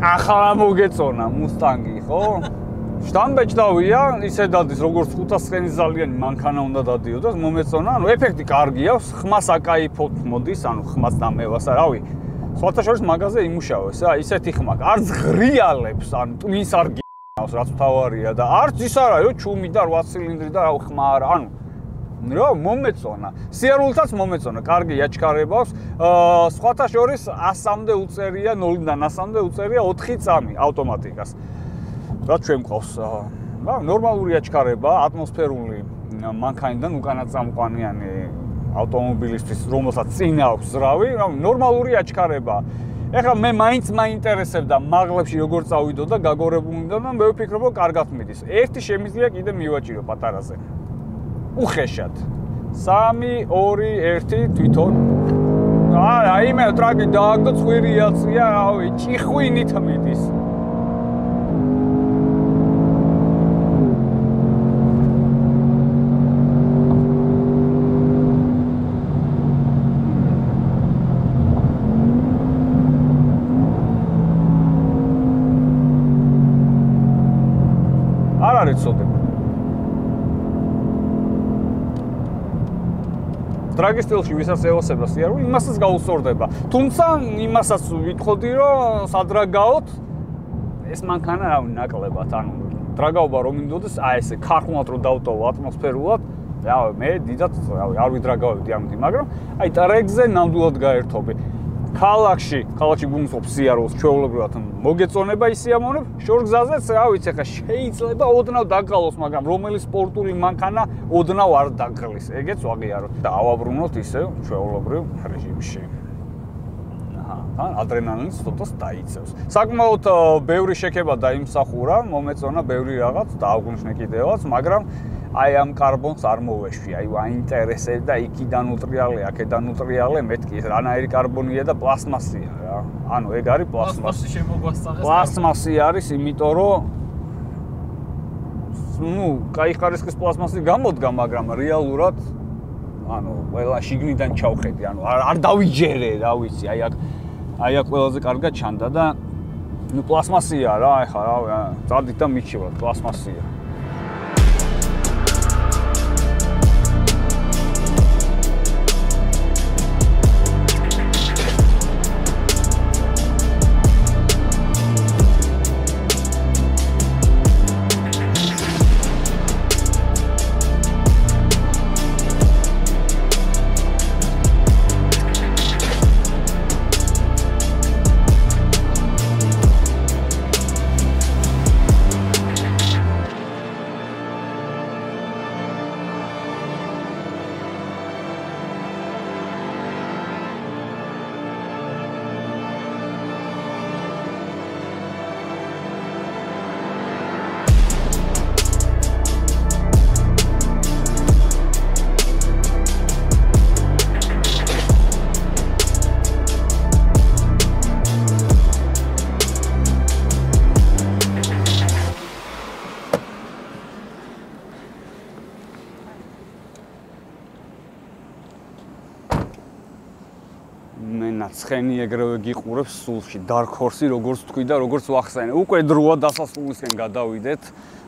ახლა მოგეწონა მუსტანგი, ხო? შტამბეჭდავია, ისე დადის, როგორც 500 ცხენის ზალიანი მანქანა უნდა დადიოდოს, მომეწონა, ანუ ეფექტი კარგი აქვს, ხმას აკაიფოთ მოდის, ანუ ხმას დამევას, რავი. სხვათა შორის მაგაზე იმუშავეს, ისეთი ხმა, არც ღრიალებს, ანუ ტვინს არ გინავს, რაც თავარია და არც ის არა, ჩუმი და 8 ცილინდრი და რავი ხმა არა, ანუ რა მომეწონა. სიარულთაც მომეწონა, კარგი აჩქარებავს. სხვათა შორის 100-მდე უწერია, 0-დან 100-მდე უწერია 4 წამი ავტომატიკას. რა ჩვენ მყავს? რა ნორმალური აჩქარება, ატმოსფერული მანქანიდან უკანა წამყვანიანი ავტომობილისთვის, რომელსაც წინ აქვს ზრავი, რა ნორმალური აჩქარება. ეხლა მე მაინც მაინტერესებდა მაღლებში როგორ წავიდო და გაგორებულნი და მე ვფიქრობ, რომ კარგად მიდის. ერთი შემიძლია კიდე მივაჭირო პატარაზე. უხეშად 3 2 1 თვითონ აიმე ტრაკი დააგდო ცხვირი აწია რავი ჭიხვინით მიდის არ არის ცოტა ტრაგის სტილში ვისაც ევასება სიარული, იმასაც გაუსწორდება. თუმცა იმასაც ვიტყოდი, რომ სადრაგაოთ ეს მანქანა რავი ნაკლებად, ანუ დრაგაობა რომ მინდოდეს, ესე ქარხნულად რომ დავტოვო ატმოსფერულად, რავი, მე დიდად რავი, არ ვიდრაგავებდი ამით, მაგრამ აი ტრეკზე ნამდვილად გაერთობი. ქალაქში გულისხმობს სიარულს, ჩვეულებრივად მოგეწონება ის სიამოვნებ, შორგზაზეც რა ვიცი, ხა შეიძლება ოდნავ დაგყალოს, მაგრამ რომელი სპორტული მანქანა ოდნავ არ დაგყლის. ეგეც ვაღიაროთ და ავაბრუნოთ ისე ჩვეულებრივ რეჟიმში. თან ადრენალინს ცოტას დაიცევს. საკმაოდ ბევრი შექება დაიმსახურა, მომეწონა ბევრი რაღაც და აღვნიშნე კიდევაც, მაგრამ აი ამ კარბონს არ მოვეშვი, აი აინტერესებდა იქიდან უტრიალე, აქედან უტრიალე, მეთქი რანაირი კარბონია და პლასმასია რა. ანუ ეგ არის პლასმასი შემოგვასწაღეს. პლასმასი არის, იმიტომ რომ კაი ხარისხის პლასმასი გამოდგა, მაგრამ რეალურად ანუ ყველა შიგნიდან ჩავხედი, ანუ არ დავიჯერე, რა ვიცი, აი აქ ყველაზე კარგად ჩანდა და პლასმასია რა, ეხლა რა, წადით და მიჩივრად, პლასმასია. ცხენი ეგრევე გიყურებს სულში, Dark Horse-ი როგორც თქვი და როგორც ვახსენე. უკვე დროა დასასრულისკენ გადავიდეთ.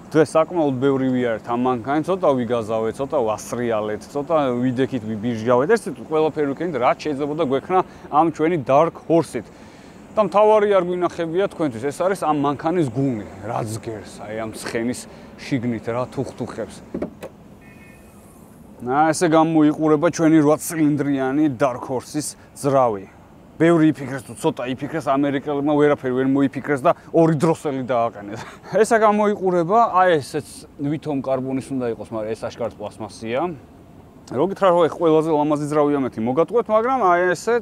დღეს საკმაოდ ბევრი ვიარეთ ამ მანქანით, ცოტა ვიგაზავეთ, ცოტა ვასრიალეთ, ცოტა ვიდექით ვიბირჟავეთ. ეს ყველაფერი ვქენით, რაც შეიძლება გვექნა ამ ჩვენი Dark Horse-ით. და მთავარი არ გვინახებია თქვენთვის, ეს არის ამ მანქანის გუნი, რაც გერს, აი ამ ცხენის შიგნით რა თუხთუხებს. ესე გამოიყურება ჩვენი 8 ცილინდრიანი Dark Horse-ის ძრავი. ბევრი იფიქრეს თუ ცოტა იფიქრეს, ამერიკელებმა ვერაფერი ვერ მოიფიქრეს და ორი დროსელი დააყენეს. ესა გამოიყურება, აი ესეც ვითომ კარბონის უნდა იყოს, მაგრამ ეს აშკარად პლასმასია. რო გითხრა რომ ყველაზე ლამაზი ძრავია მეთი მოგატყუეთ, მაგრამ აი ესე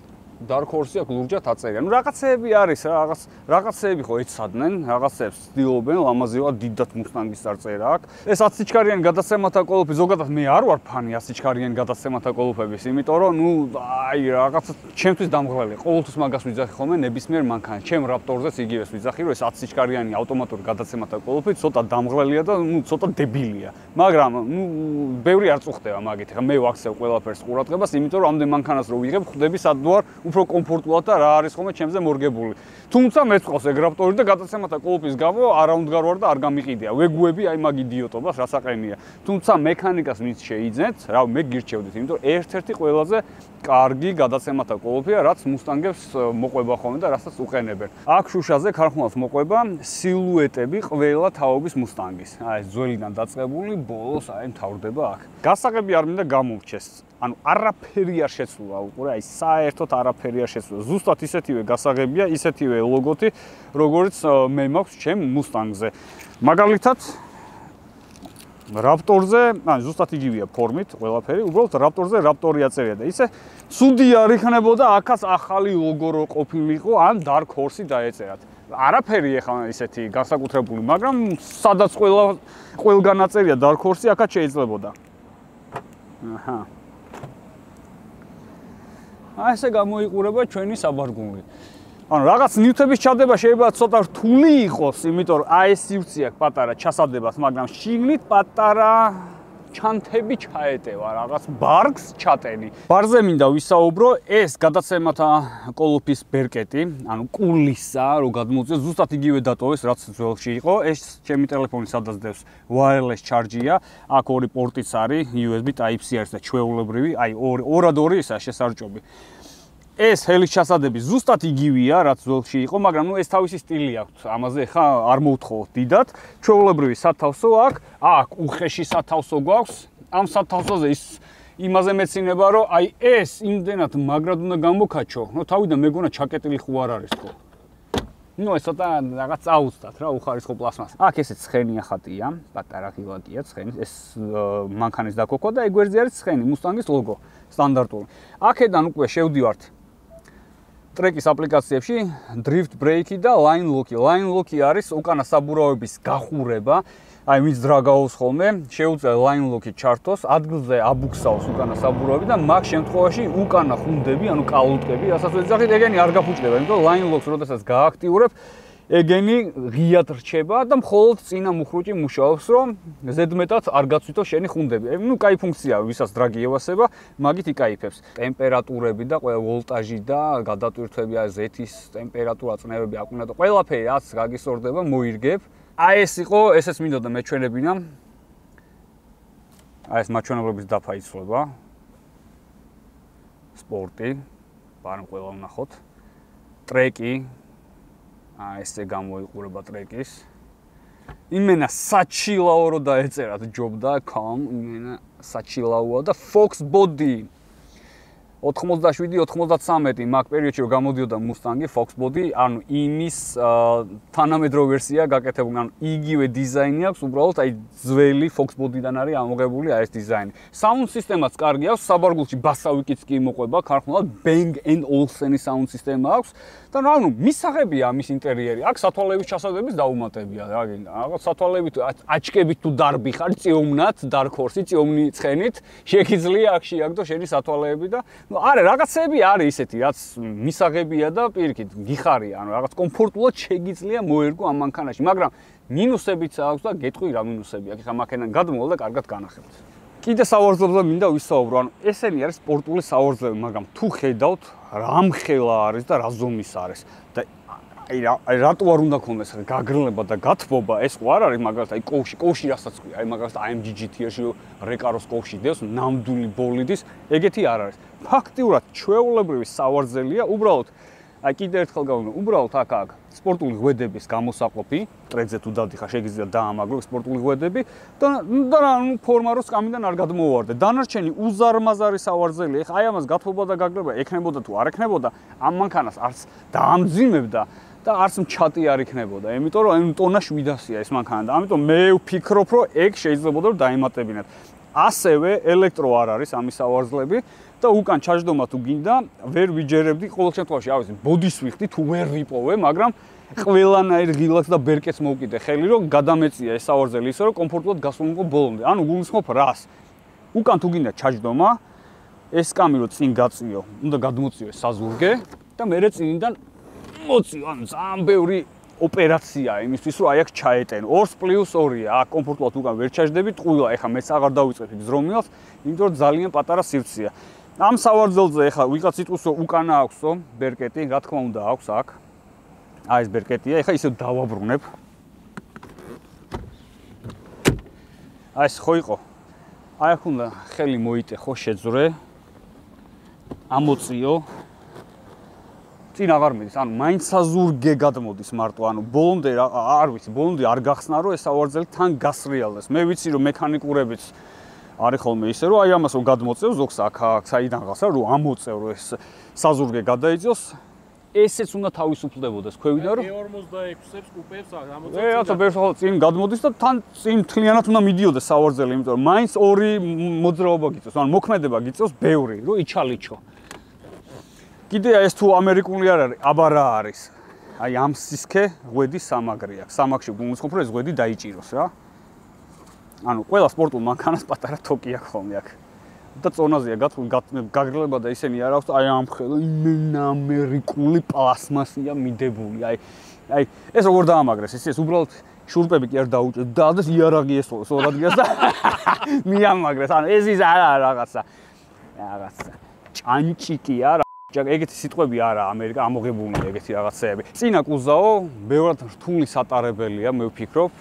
Dark Horse-ი აქ ლურჯად აწერია. ნუ რაღაცეები არის რა, რაღაცეები ხო ეცადნენ, რაღაცეებს ცდილობენ, ლამაზია დიდად Mustang-ის წარწერა აქ. ეს 10 სიჩქარიანი გადაცემათა კოლოფი, ზოგადად მე არ ვარ ფანი 10 სიჩქარიანი გადაცემათა კოლოფების, იმიტომ რომ ნუ აი რაღაცა ჩემთვის დამღლელი. ყოველთვის მაგას ვიძახი ხოლმე ნებისმიერ მანქანას. ჩემ Raptor-ზეც იგივეს ვიძახი, რომ ეს 10 სიჩქარიანი ავტომატური გადაცემათა კოლოფი ცოტა დამღლელია და ნუ ცოტა დებილია. მაგრამ ნუ ბევრი არ წუხდება მაგით. ხა მე ვაქცევ ყველაფერს ყურადღებას, იმიტომ რომ ამდენ მანქანას რო ვიღებ, ხვდები სად ვარ უფრო კომფორტულად და რა არის ხოლმე ჩემზე მორგებული. თუმცა მეც ყავს ეგ Raptor-ი და გადაცემათა კოლოფის გამო არაუნდგარ ვარ და არ გამიყიდია. ვეგუები აი მაგ იდიოტობას რასაყენია. თუმცა მექანიკას ვინც შეიძენთ, რა მე გირჩევდით, იმიტომ რომ ერთ-ერთი ყველაზე კარგი გადაცემათა კოლოფია, რაც Mustang-ებს მოყვება ხოლმე და რასაც უყენებენ. აქ შუშაზე ქარხნულს მოყვება სილუეტები ყველა თაობის Mustang-ის. აი ეს ძველიდან დაწყებული, ბოლოს აი მთავრდება აქ. გასაღები არ მინდა გამოვჩეს. ანუ არაფერი არ შეცვლა უყურე, აი საერთოდ არაფერი არ შეცვლა. ზუსტად ისეთივე გასაღებია, ისეთივე ლოგოთი, როგორც მე მაქვს ჩემ Mustang-ზე. მაგალითად Raptor-ზე, ანუ ზუსტად იგივეა ფორმით, ყველაფერი, უბრალოდ Raptor-ზე Raptor-ი აწერია და ისე ცუდი არ იქნებოდა აქაც ახალი ლოგო რო ყოფილიყო, ან Dark Horse-ი დაეწერათ. არაფერი ეხლა ისეთი განსაკუთრებული, მაგრამ სადაც ყველგან აწერია Dark Horse-ი, აქაც შეიძლებოდა. აჰა. აი ესე გამოიყურება ჩვენი საბარგული. ანუ რაღაც ნივთების ჩადება შეიძლება ცოტა რთული იყოს, იმიტომ რომ აი ეს სივრცე აქვს პატარა ჩასადებას, მაგრამ შიგნით პატარა ჩანთები ჩაეტევა, რაღაც ბარგს ჩატენი. ბარზე მინდა ვისაუბრო, ეს გადაცემათა კოლოფის ბერკეტი, ანუ კულისა, რო გადმოწეს, ზუსტად იგივე დატოვეს, რაც ძველში იყო. ეს ჩემი ტელეფონი სადაც დევს wireless charge-ია. აქ ორი პორტიც არის, USB Type-C არის და ჩვეულებრივი, აი ორად-ორი ისა შესარჭობი. ეს ჰელის ჩასადები ზუსტად იგივეა, რაც ძველში იყო, მაგრამ ნუ ეს თავისი სტილი აქვს. ამაზე ხა არ მოვთხოვოთ დიდად. ჩვეულებრივი სათავსო აქვს, აქ უხეში სათავსო გვაქვს. ამ სათავსოზე ის იმაზე მეცინება, რომ აი ეს იმდენად მაგრად უნდა გამოკაჩო, ნუ თავიდან მეგონა ჩაკეტილი ხო არ არის თქო. ნუ ეს ცოტა რაღაც აუცდათ რა, უხარისხო პლასმასი. აქ ესე ცხენია ხატია, პატარა ღილაკია ცხენი, ეს მანქანის დაკოქვა და ეგ გვერდზე არის ცხენი, Mustang-ის ლოგო, სტანდარტული. აქედან უკვე შევდივართ ტრეკის აპლიკაციებში, Drift Brake და Line Lock-ი. Line Lock-ი არის უკანა საბურავების გახურება. აი ვინც დრაგაოს ხოლმე, შეუძლია Line Lock-ი ჩართოს, ადგილზე აბუქსაოს უკანა საბურავები და მაგ შემთხვევაში უკანა ხუნდები, ანუ კალუტკები, რასაც ვეძახით, ეგენი არ გაფუჭდება, იმიტომ რომ Line Lock-ს როდესაც გააქტიურებ, ეგენი ღიად რჩება და მხოლოდ წინა მუხრუჭი მუშაობს, რომ ზედმეტად არ გაწვითო შენი ხუნდები. ნუ კაი ფუნქციაა, ვისაც დრაგი ევასება, მაგით იკაიფებს. ტემპერატურები და ყველა ვოლტაჟი და გადატვირთვები, აი ზეთის ტემპერატურა, წნევები, აკვინა და ყველაფერი რაც გაგისორდება, მოირგებ. აი ეს იყო, ესეც მინდოდა მეჩვენებინა. აი ეს მაჩვენებლების დაფა იცვლება. სპორტი, ბარემ ყველა ვნახოთ. ტრეკი ესე გამოიყურება ტრეკის. იმენა საჩილაო რო დაეწერათ ჯობდა com, იმენა საჩილაოა და Fox Body 87-93 მაგ პერიოდში რო გამოდიოდა Mustang-ი Fox Body, ანუ იმის თანამედროვე ვერსია გაკეთებული, ანუ იგივე დიზაინი აქვს, უბრალოდ აი ძველი Fox Body-დან არის ამოღებული აი ეს დიზაინი. Sound system-აც კარგი აქვს, საბარგულში ბასავიკიც კი მოყვება, ქარხნულად Bang & Olufsen-ის sound system აქვს. და ანუ მისაღებია ამის ინტერიერი. აქ სათვალეების ჩასადების დაუმატებია რა გინდა. რაღაც სათვალეებით აჩკებით თუ დარბი ხარ, წიომნათ, Dark Horse-ი, წიომნი ცხენით, შეგიძლია აქ შეაგდო შენი სათვალეები და არა, რაღაცები არის ისეთი, რაც მისაღებია და პირიქით გიხარია, ანუ რაღაც კომფორტულად შეგიძლია მოერგო ამ მანქანაში, მაგრამ მინუსებიც აქვს და გეტყვი რა მინუსები აქვს. ხა მანქანიდან გადმოვალ და კარგად განახებთ. კიდე სავარძლებზე მინდა ვისაუბრო, ანუ ესენი არის სპორტული სავარძლები, მაგრამ თუ ხედავთ რამხელა არის და რა ზომის არის და აი რატო არ უნდა ქონდეს გაგრილება და გათბობა ეს ხო არ არის მაგალითად აი კოუში რასაც ქვია აი მაგალითად AMG GT-ში რეკაროს კოუში დევს ნამდვილი ბოლიდის ეგეთი არ არის ფაქტიურად ჩვეულებრივი სავარძელია უბრალოდ აი კიდე ერთხელ გავიგო უბრალოდ აქ სპორტული ღვედების გამოსაყოფი ტრედზე თუ დავდიხარ შეგიძლია დაამაგრო სპორტული ღვედები და ნუ ფორმა რო სკამიდან არ გადმოვარდე დანარჩენი უზარმაზარი სავარძელია ეხა აი ამას გათბობა და გაგრილება ექნებოდა თუ არ ექნებოდა ამ მანქანას არც დაამძიმებდა და არც მჩატი არ იქნებოდა იმიტომ რომ აი ტონა 700-ია ეს მანქანა და ამიტომ მე ვფიქრობ რომ ეგ შეიძლება რომ დაემატებინათ ასევე ელექტრო არ არის ამის სავარძლები და უკან ჩაჯდომა თუ გინდა ვერ ვიჯერებდი ყოველ შემთხვევაში ავი ბოდის ვიხდი თუ ვერ ვიპოვე მაგრამ ყველანაირ ღილაკს და ბერკეტს მოვკიდე ხელი რომ გადამეწია ეს სავარძელი ისე რომ კომფორტულად გასულიყო ბოლომდე ანუ გულისხმობ რას უკან თუ გინდა ჩაჯდომა ეს კამი რო წინ გაწიო უნდა გადმოწიო საზურგე და მე წინიდან მოწიო ანუ ძალიან ბევრი ოპერაცია იმისთვის რომ აი აქ ჩაეტენო 2+2-ია აქ კომფორტულად უკან ვერ ჩაჯდები ტყუილა ეხა მეც აღარ დავიწყებ გზრომილს იმიტომ რომ ძალიან პატარა სივრცეა ამ სავარძელზე ეხა ვიღაც იტყვის რომ უკანა აქვსო ბერკეტი რა თქმა უნდა აქვს აქ აი ეს ბერკეტია ეხა ისევ დავაბრუნებ აი ეს ხო იყო აი აქ უნდა ხელი მოიტეხო შეძრე ამოწიო წინ აღარ მიდის, ანუ მაინც საზურგე გადმოდის მარტო, ანუ ბოლომდე არ ვიცი, ბოლომდე არ გახსნა რომ ეს სავარძელი თან გასრიალდეს. მე ვიცი რომ მექანიკურებიც არის ხოლმე ისე რომ აი ამას რომ გადმოწევ ზოგს აქ საიდან გასა რომ ამოწევ რომ ეს საზურგე გადაიწოს, ესეც უნდა თავისუფლდებოდეს ქვევიდან რომ 46-ებს კუპებს ამოწევ. რაცა ბევრს ხოლმე წინ გადმოდის და თან წინ მთლიანად უნდა მიდიოდეს სავარძელი, იმიტომ რომ მაინც ორი მოძრაობა გიწევს, ანუ მოქმედება გიწევს ბევრი, რომ იჩალიჩო. კიდე ეს თუ ამერიკული არ არის, აბა რა არის. აი ამ სისქე ღვედის სამაგრი აქვს. სამაგში გულისხმობ რომ ეს ღვედი დაიჭიროს რა. ანუ ყველა სპორტულ მანქანას პატარა თოკი აქვს ხოლმე აქ. და წონაზეა გაგრილება და ისენი არ აქვს, აი ამ ხელო ამერიკული პლასმასია მიდებული. აი ეს როგორ დაამაგრეს, ეს უბრალოდ შურპები კი არ დაუჭერს, დადეს იარაღი ესოლოს ორ ადგილას და მიამაგრეს. ანუ ეს ის არა რაღაცა ჭანჭიკი არა ეგეთი სიტყვები არა ამერიკა ამოღებული ეგეთი რაღაცეები. წინა კუზაო ბევრად რთული სატარებელია მე ვფიქრობ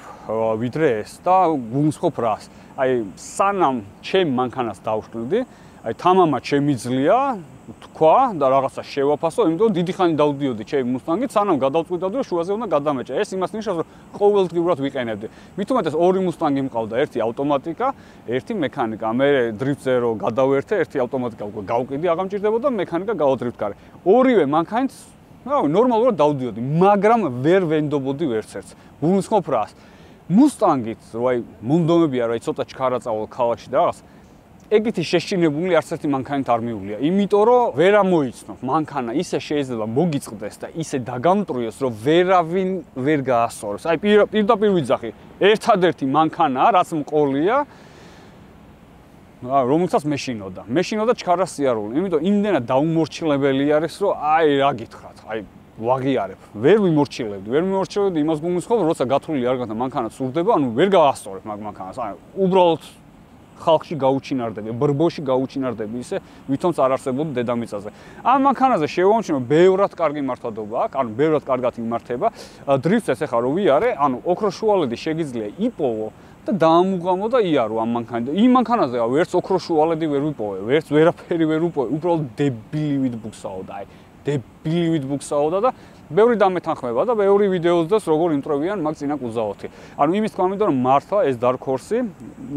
ვიდრე ეს და გულისხმობ რას. აი სანამ ჩემ მანქანას დავშლივდი, აი თამამად შემიძლია თქვა და რაღაცა შევაფასო, იმიტომ რომ დიდი ხანი დავდიოდი ჩემი მუსტანგით, სანამ გადავწყვიტავდი რომ შუაზე უნდა გადამეჭა. ეს იმას ნიშნავს რომ ყოველდღიურად ვიყენებდი. მით უმეტეს ორი მუსტანგი მყავდა, ერთი ავტომატიკა, ერთი მექანიკა. მე დრიფტზე რო გადავერთე, ერთი ავტომატიკა გავყიდი, აღარ მჭირდებოდა მექანიკა გავადრიფტკარი. ორივე მანქანით ნორმალურად დავდიოდი, მაგრამ ვერ ვენდობოდი ვერცერთს. გულისხმობ რას? მუსტანგით, რო აი მონდომებია, რომ აი ცოტა ჩქარა წავალ ქალაქში და რაღაც ეგეთი შეშინებული არც ერთი მანქანით არ მიუვლია. იმიტომ რომ ვერ ამოიცნო მანქანა ისე შეიძლება მოგიწყდეს და ისე დაგამტრიოს, რომ ვერავინ ვერ გაასწოროს. აი პირდაპირ ვიძახი, ერთადერთი მანქანაა, რაც მყოლია, რომელსაც მეშინოდა ჩქარას სიარული. იმიტომ იმდენად დაუმორჩილებელი არის, რომ აი რა გითხრათ, აი ვაღიარებ. ვერ მიმორჩილებდი იმას გულისხმობ, როცა გათვლილი არ განა მანქანა სურდება, ანუ ვერ გაასწორებ მაგ მანქანას. აი უბრალოდ ხალხში გაუჩინარდები, ბრბოში გაუჩინარდები ისე, ვითომც არ არსებობდა დედამიწაზე. ამ მანქანაზე შევამჩნევ ბევრად კარგი მართვადობა აქვს, ანუ ბევრად კარგად იმართება. დრიფტს ეხა რო ვიარე, ანუ ოქროს შუალედი შეგიძლია იპოვო და დაამუღამო და იარო ამ მანქანაზე. იმ მანქანაზე ვერც ოქროს შუალედი ვერ ვიპოვე, ვერც ვერაფერი ვერ ვიპოვე, უბრალოდ დებილივით ბუქსაოდა, აი დებილივით ბუქსაოდა და ბევრი დამეთანხმება და ბევრი ვიდეოს დას როგორ იმტრევიან მაგ წინა კუზაოთი. ანუ იმის თქმა მინდა რომ მართლა ეს Dark Horse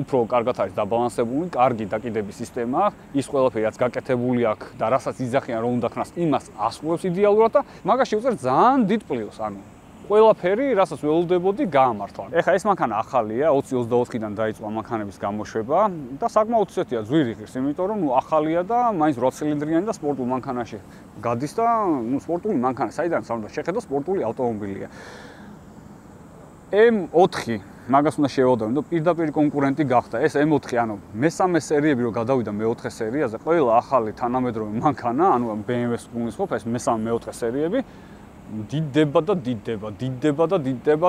უფრო კარგად არის დაბალანსებული, კარგი დაკიდების სისტემა, ის ყველაფერი რაც გაკეთებული აქვს და რასაც იძახიან რომ უნდა ქნას, იმას ასრულებს იდეალურად და მაგაში უწერ ძალიან დიდ პლუსს, ანუ ყველაფერი, რასაც ველოდებოდი, გაამართლა. ეხა ეს მანქანა ახალია, 20-24-დან დაიწყო მანქანების გამოშვება და საკმაოდ ისეთია ძვირი ღირს, იმიტომ რომ ახალია და მაინც 8 ცილინდრიანი და სპორტულ მანქანაში გადის და სპორტული მანქანა, საიდანაც არ უნდა შეხედო, სპორტული ავტომობილია. M4 მაგას უნდა შევავდო, რომ პირდაპირ კონკურენტი გახდა. ეს M4, ანუ მესამე სერიები რო გადავიდა მე-4 სერიაზე, ყველა ახალი თანამედროვე მანქანა, ანუ BMW-ს გულისხმობ, ეს მესამე მე-4 სერიები დიდდება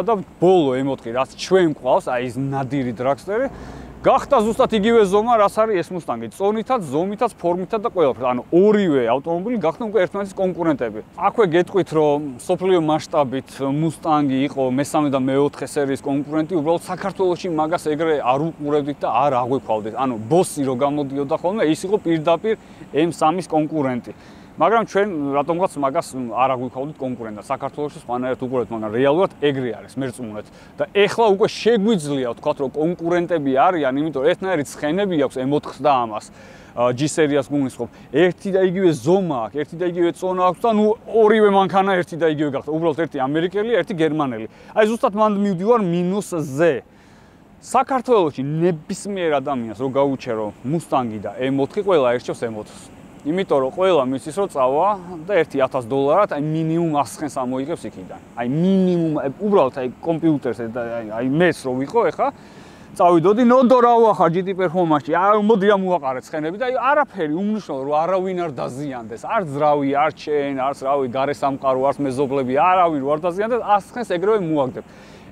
და ბოლო M4 რაც ჩვენ გვყავს, აი ეს ნადირი დრაგსტერი გახდა ზუსტად იგივე ზომა, რაც არის ეს მუსტანგი. წონითაც, ზომითაც, ფორმითაც და ყველაფერით. ანუ ორივე ავტომობილი გახდა უკვე ერთმანეთის კონკურენტები. აქვე გეტყვით, რომ სოფლიო მასშტაბით მუსტანგი იყო მესამე და მეოთხე სერიის კონკურენტი, უბრალოდ საქართველოში მაგას ეგრე არ უყურებდით და არ აღვიქვავდით. ანუ ბოსი რო გამოდიოდა ხოლმე, ის იყო პირდაპირ M3-ის კონკურენტი. მაგრამ ჩვენ რატომღაც მაგას არ აღვიქვავდით კონკურენტად. საქართველოში სხვანაირად უყურებთ, მაგრამ რეალურად ეგრე არის მერწმუნეთ. და ეხლა უკვე შეგვიძლია ვთქვათ, რომ კონკურენტები არიან, იმიტომ რომ ერთნაირი ცხენები აქვს M4-ს და ამას. G-სერიას გულისხმობ. ერთი და იგივე ზომა აქვს, ერთი და იგივე წონა აქვს და ნუ ორივე მანქანა ერთი და იგივე გახდა. უბრალოდ ერთი ამერიკელი, ერთი გერმანელი. აი ზუსტად მანდ მივდივარ -ზე. საქართველოში ნებისმიერ ადამიანს რო გაუჩერო მუსტანგი და M4 ყველა ერჩევს M4-ს. იმიტომ რომ ყველა მისის რომ წავა და $1000 აი მინიმუმ 100 ხენს ამოიღებს იქიდან. აი მინიმუმ უბრალოდ აი კომპიუტერზე და აი მეც რო ვიყო ეხა წავიდოდი ნოდო რა ვახარ GT performance-ში. აი მოდი რა მოვაყარეთ ცხენები და აი არაფერი უმნიშვნელო რომ არავინ არ დაზიანდეს. არ ძრავი, არ ჩენ, არც რავი, გარესამყარო, არც მეზობლები, არავინ არ დაზიანდეს, 100 ხენს ეგრევე მოვაგდებ.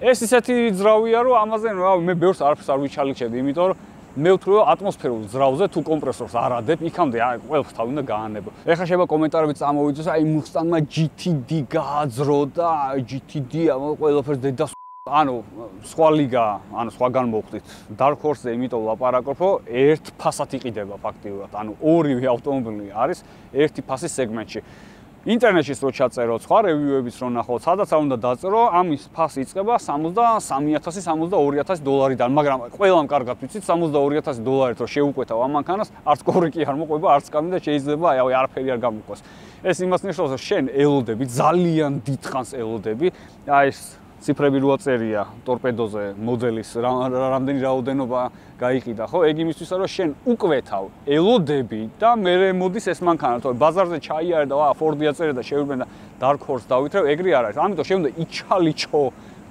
ეს ისეთი ძრავია რომ ამაზე რავი მე ბევრს არაფერს არ ვიჩალიჩები, იმიტომ რომ მე ვთქვი რომ ატმოსფერულ ძრავზე თუ კომპრესორს არ ადებ, იქამდე აი ყველაფერს თავი უნდა გაანებო. ეხლა შეიძლება კომენტარები წამოვიძოს, აი მუსტანგმა GTD გააძრო და GTD-ა ყველაფერს დედას ანუ სხვა ლიგა, ანუ სხვაგან მოვხდით. Dark Horse-ზე იმიტომ ლაპარაკობ, რომ ერთ ფასად იყიდება ფაქტიურად. ანუ ორივე ავტომობილი არის ერთი ფასის სეგმენტში. ინტერნეტშიც რო ჩაწერო, სხვა რევიუებიც რო ნახო, სადაც არ უნდა დაწერო, ამის ფასი იწყება $63,000-$62,000-დან, მაგრამ ყველამ კარგად ვიცით, $62,000-ით რო შეუკვეთავ ამ მანქანას, არც კორეკი არ მოყვება, არც კამი და შეიძლება აი არაფერი არ გამოყვეს. ეს იმას ნიშნავს, რომ შენ ელოდები, ძალიან დიდხანს ელოდები, აი ეს ციფრები როა წერია ტორპედოზე მოდელის რამდენი რაოდენობა გაიყიდა, ხო? ეგ იმისთვისა, რომ შენ უკვეთავ ელოდები და მერე მოდის ეს მანქანა, თორე ბაზარზე ჩაიარე და Ford-ია წერე და შევიდნენ და Dark Horse დავითრევ, ეგრე არ არის. ამიტომ შენ უნდა იჩალიჩო,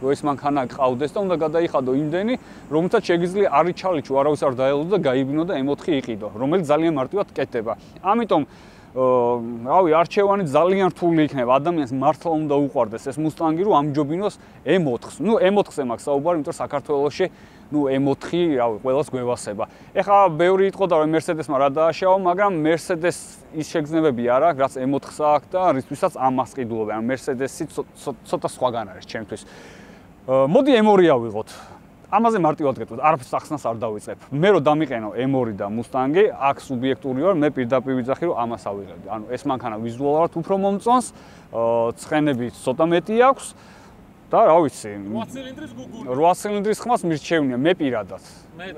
რომ ეს მანქანა ყავდეს და უნდა გადაიხადო იმდენი, რომელთაც შეგიძლია არ იჩალიჩო, არავის არ დაელოდო და გაიბინო და M4 იყიდო, რომელიც ძალიან მარტივად კეთდება. ამიტომ რავი, არჩევანი ძალიან რთული იქნება. ადამიანს მართლა უნდა უყვარდეს ეს მუსტანგი, რომ ამჯობინოს M4-ს. ნუ M4-ზე მაქვს საუბარი, იმიტომ საქართველოში ნუ M4, რავი, ყველას გვევასება. ეხლა ბევრი იტყოდა, რომ Mercedes-მა რა დააშავა, მაგრამ Mercedes ის შეგრძნებები არ აქვს, რაც M4-ს აქვს და რისთვისაც ამას ყიდულობენ. Mercedes-ი ცოტა სხვაგან არის ჩემთვის. მოდი M2 ავიღოთ. ამაზე მარტივად გეტყვით, არაფერს ახსნას არ დავიწყებ. მე რო დამიყენო M2 და Mustang-ი, აქ სუბიექტური ვარ, მე პირდაპირ ვიძახი, რომ ამას ავიღებდი. ანუ ეს მანქანა ვიზუალურად უფრო მომწონს, ცხენები ცოტა მეტი აქვს და რა ვიცი, 8 ცილინდრის გუგური. 8 ცილინდრის ხმას მირჩევნია მე პირადად. მეც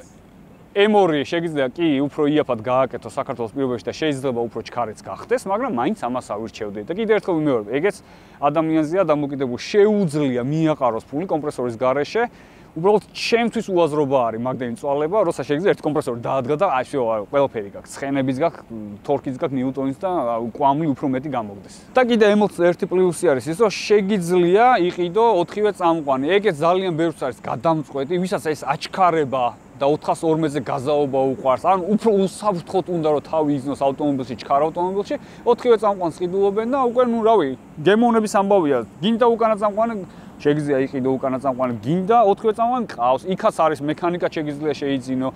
M2 შეგიძლია კი უფრო იაფად გააკეთო საქართველოს პირობებში და შეიძლება უფრო ჩქარეც გახდეს, მაგრამ მაინც ამას ავირჩევდი. და კიდევ ერთხელ ვიმეორებ, ეგეც ადამიანზეა დამოკიდებული, შეუძლია მიაყაროს ფული კომპრესორის გარეშე. უბრალოდ ჩემთვის უაზრობა არის მაგდენი წვალება, როცა შეგიძლია ერთი კომპრესორი დაადგა და აი ყველაფერი გაქვს, ცხენებიც გაქვს, თორქიც გაქვს, ნიუტონიც და კვამლი უფრო მეტი გამოგდეს. და კიდე M4-ს ერთი პლუსი არის ის, რომ შეგიძლია იყიდო 4-ვე წამყვანი. ეგეც ძალიან ბევრს არის გადამწყვეტი, ვისაც ეს აჩქარება და 412-ზე გაზაობა უყვარს. ანუ უფრო უსაფრთხოდ უნდა რომ თავი იზნოს ავტომობილში, ჩქარ ავტომობილში, 4-ვე წამყვანს ყიდულობენ და უკვე ნუ რავი, გემოვნების ამბავია. გინდა უკანა წამყვანი შეგიძლია იყიდო უკანა წამყვანი, გინდა 4-ვე წამყვანი ყავს. იქაც არის მექანიკა შეგიძლია შეიძინო.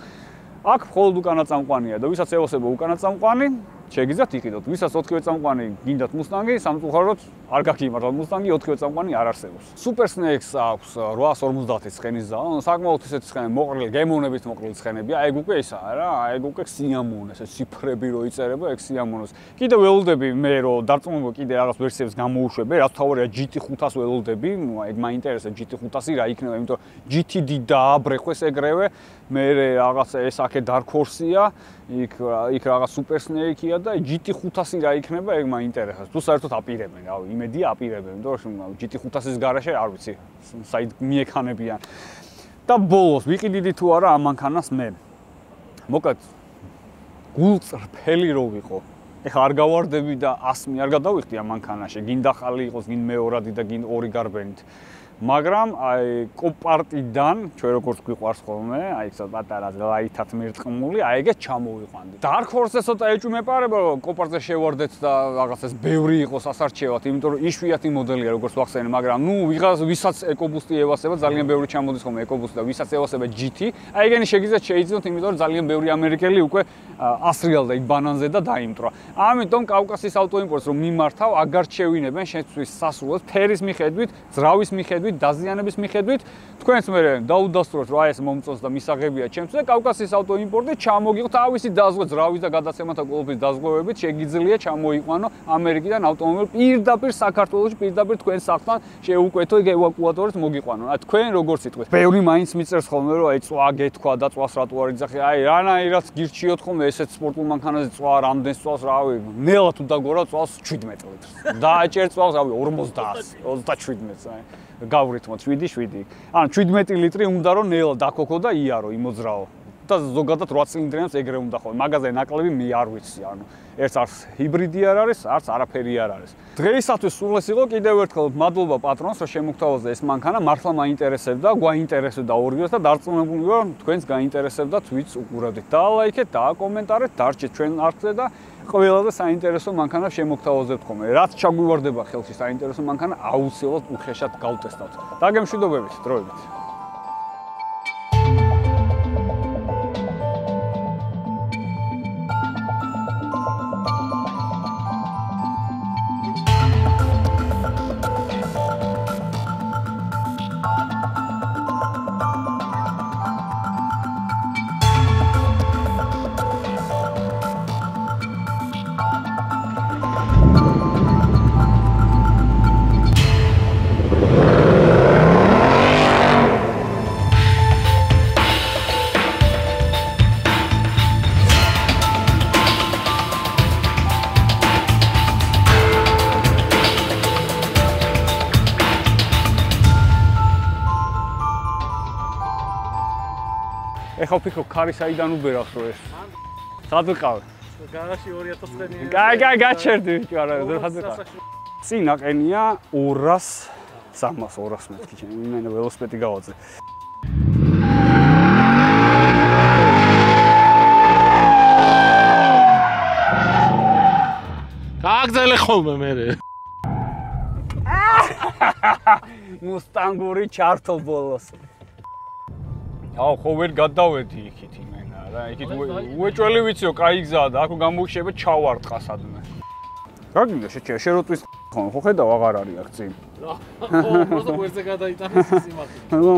აქ მხოლოდ უკანა წამყვანია და ვისაც ევასება უკანა წამყვანი, შეგიძლიათ იყიდოთ. ვისაც 4-ვე წამყვანი გინდათ Mustang-ი, სამწუხაროდ არ გაგიმართლა Mustang-ი, 4-ვე წამყვანი არ არსებობს. Super Snake-ს აქვს 850 ცხენის ზავა, საკმაოდ ისეთი ცხენები, მოყრილი, გემოვნებით მოყრილი ცხენებია. ეგ უკვე ისაა რა, ეგ უკვე სიამოვნეს, ეს ციფრები რო იწერება, ეგ სიამოვნეს. კიდე ველოდები მე რო დარწმუნებული კიდე რაღაც ვერსიებს გამოუშვებ, რაც თავარია GT500 ველოდები, ნუ ეგ მაინტერესებს GT500 რა იქნება, იმიტომ რომ GTD დააბრეხვეს ეგრევე, მე რაღაცა ეს აქე Dark Horse-ია, იქ რაღაც Super Snake-ია და GT500 რა იქნება, ეგ მაინტერესებს. თუ საერთოდ აპირებენ, რავი, იმედია აპირებენ, იმიტომ რომ GT500-ის garaშე არ ვიცი, საით მიექანებიან. და ბოლოს ვიყიდიდი თუ არა ამ მანქანას მე. მოკლედ გულწრფელი რო ვიყო. ეხლა არ გავარდები და 100 არ გადავიხდი ამ მანქანაში. გინდა ხალი იყოს, გინ მეორადი და გინ ორი გარბენით. მაგრამ აი კოპარტიდან ჩვენ როგორც გვიყვარს ხოლმე, აი ცოტა პატარა ლაითად მირტყმული, აი ეგეც ჩამოვიყვანდი. Dark Horse-ზე ცოტა ეჭვმეპარება, რომ კოპარტზე შევარდეთ და რაღაცას ბევრი იყოს ასარჩევად, იმიტომ რომ იშვიათი მოდელია როგორც ვახსენე, მაგრამ ნუ ვისაც ეკობუსტი ევასება, ძალიან ბევრი ჩამოდის ხოლმე ეკობუსტი და ვისაც ევასება GT, აი ეგენი შეგიძლიათ შეიძინოთ, იმიტომ რომ ძალიან ბევრი ამერიკელი უკვე ასრიალდა იქ ბანანზე და დაიმტრა. ამიტომ კავკასიის ავტოიმპორტს რომ მიმართავ, აგარ შევინებენ შეცვლის სასრულად, ფერის მიხედვით, ძრავის მიხედვით, დაზიანების მიხედვით, თქვენს მერე დაუდასტუროთ, რომ აი ეს მომწონს და მისაღებია ჩემთვის და კავკასიის ავტოიმპორტი ჩამოგიღოთ თავისი დაზღვე, ძრავის და გადაცემათა ყოველთვის დაზღვევებით, შეგიძლია ჩამოიყვანო ამერიკიდან ავტომობილი პირდაპირ საქართველოში, პირდაპირ თქვენ სახლთან შეუკვეთო ევაკუატორით მოგიყვანო. თქვენ როგორც იტყვით, ბევრი მაინც მიწერს ხოლმე, რომ აი წვა გეთქვა და წვას რატო არ იძახი, აი რანაირად გირჩიოთ ხოლმე ესეთ სპორტულ მანქანაზე წვა რამდენს წვას, რავი, ნელა თუ დაგორა წვას 17 ლიტრს. დააჭერ წვას, რავი, 50, 37-ს, აი. გავრითმოთ 7-7. ანუ 17 ლიტრი უნდა რომ ნელა დაქოქო და იარო, იმოძრაო. და ზოგადად 8 ცილინდრიანს ეგრე უნდა ხოლმე. მაგაზე ნაკლები მე არ ვიცი, ანუ ერთს არც ჰიბრიდი არ არის, არც არაფერი არ არის. დღეისათვის სულ ეს იყო, კიდევ ერთხელ მადლობა პატრონს, რომ შემოგთავაზა ეს მანქანა, მართლა მაინტერესებდა, გვაინტერესებდა ორგანოს და დარწმუნებული ვარ, თქვენს გაინტერესებდათ, ვიც უყურებდით. დაალაიქეთ, დააკომენტარეთ, დარჩეთ ჩვენ არხზე და ყველაზე საინტერესო მანქანა შემოგთავაზებთ ხოლმე. რაც ჩაგვივარდება ხელში საინტერესო მანქანა, აუცილებლად უხეშად გავტესტავთ. დაგემშვიდობებით, დროებით. ეხლა ვფიქრობ, ქარი საიდან უბერავს რო ეს. სად ვიყავ? გარაში 2000 წელი. გაჩერდი ბიჭო, არა, სად ვიყავ? წინ აყენია 200, 300, 200 მეთქი ჩემი, მე ველოსიპედი გავაძე. გააგზელე ხოლმე მე. მუსტანგური ჩართო ბოლოს. აუ, ხო ვერ გადავედი იქით იმენა რა, იქით უეჭველი ვიციო, კაი გზაა და აქ გამოვიშება ჩავარტყა სადმე. გაგიგა შენ როტვის ხო ხედავ აღარ არის აქ წინ. ხო, просто ვერზე გადაიტანეს სიმართლე. ხო.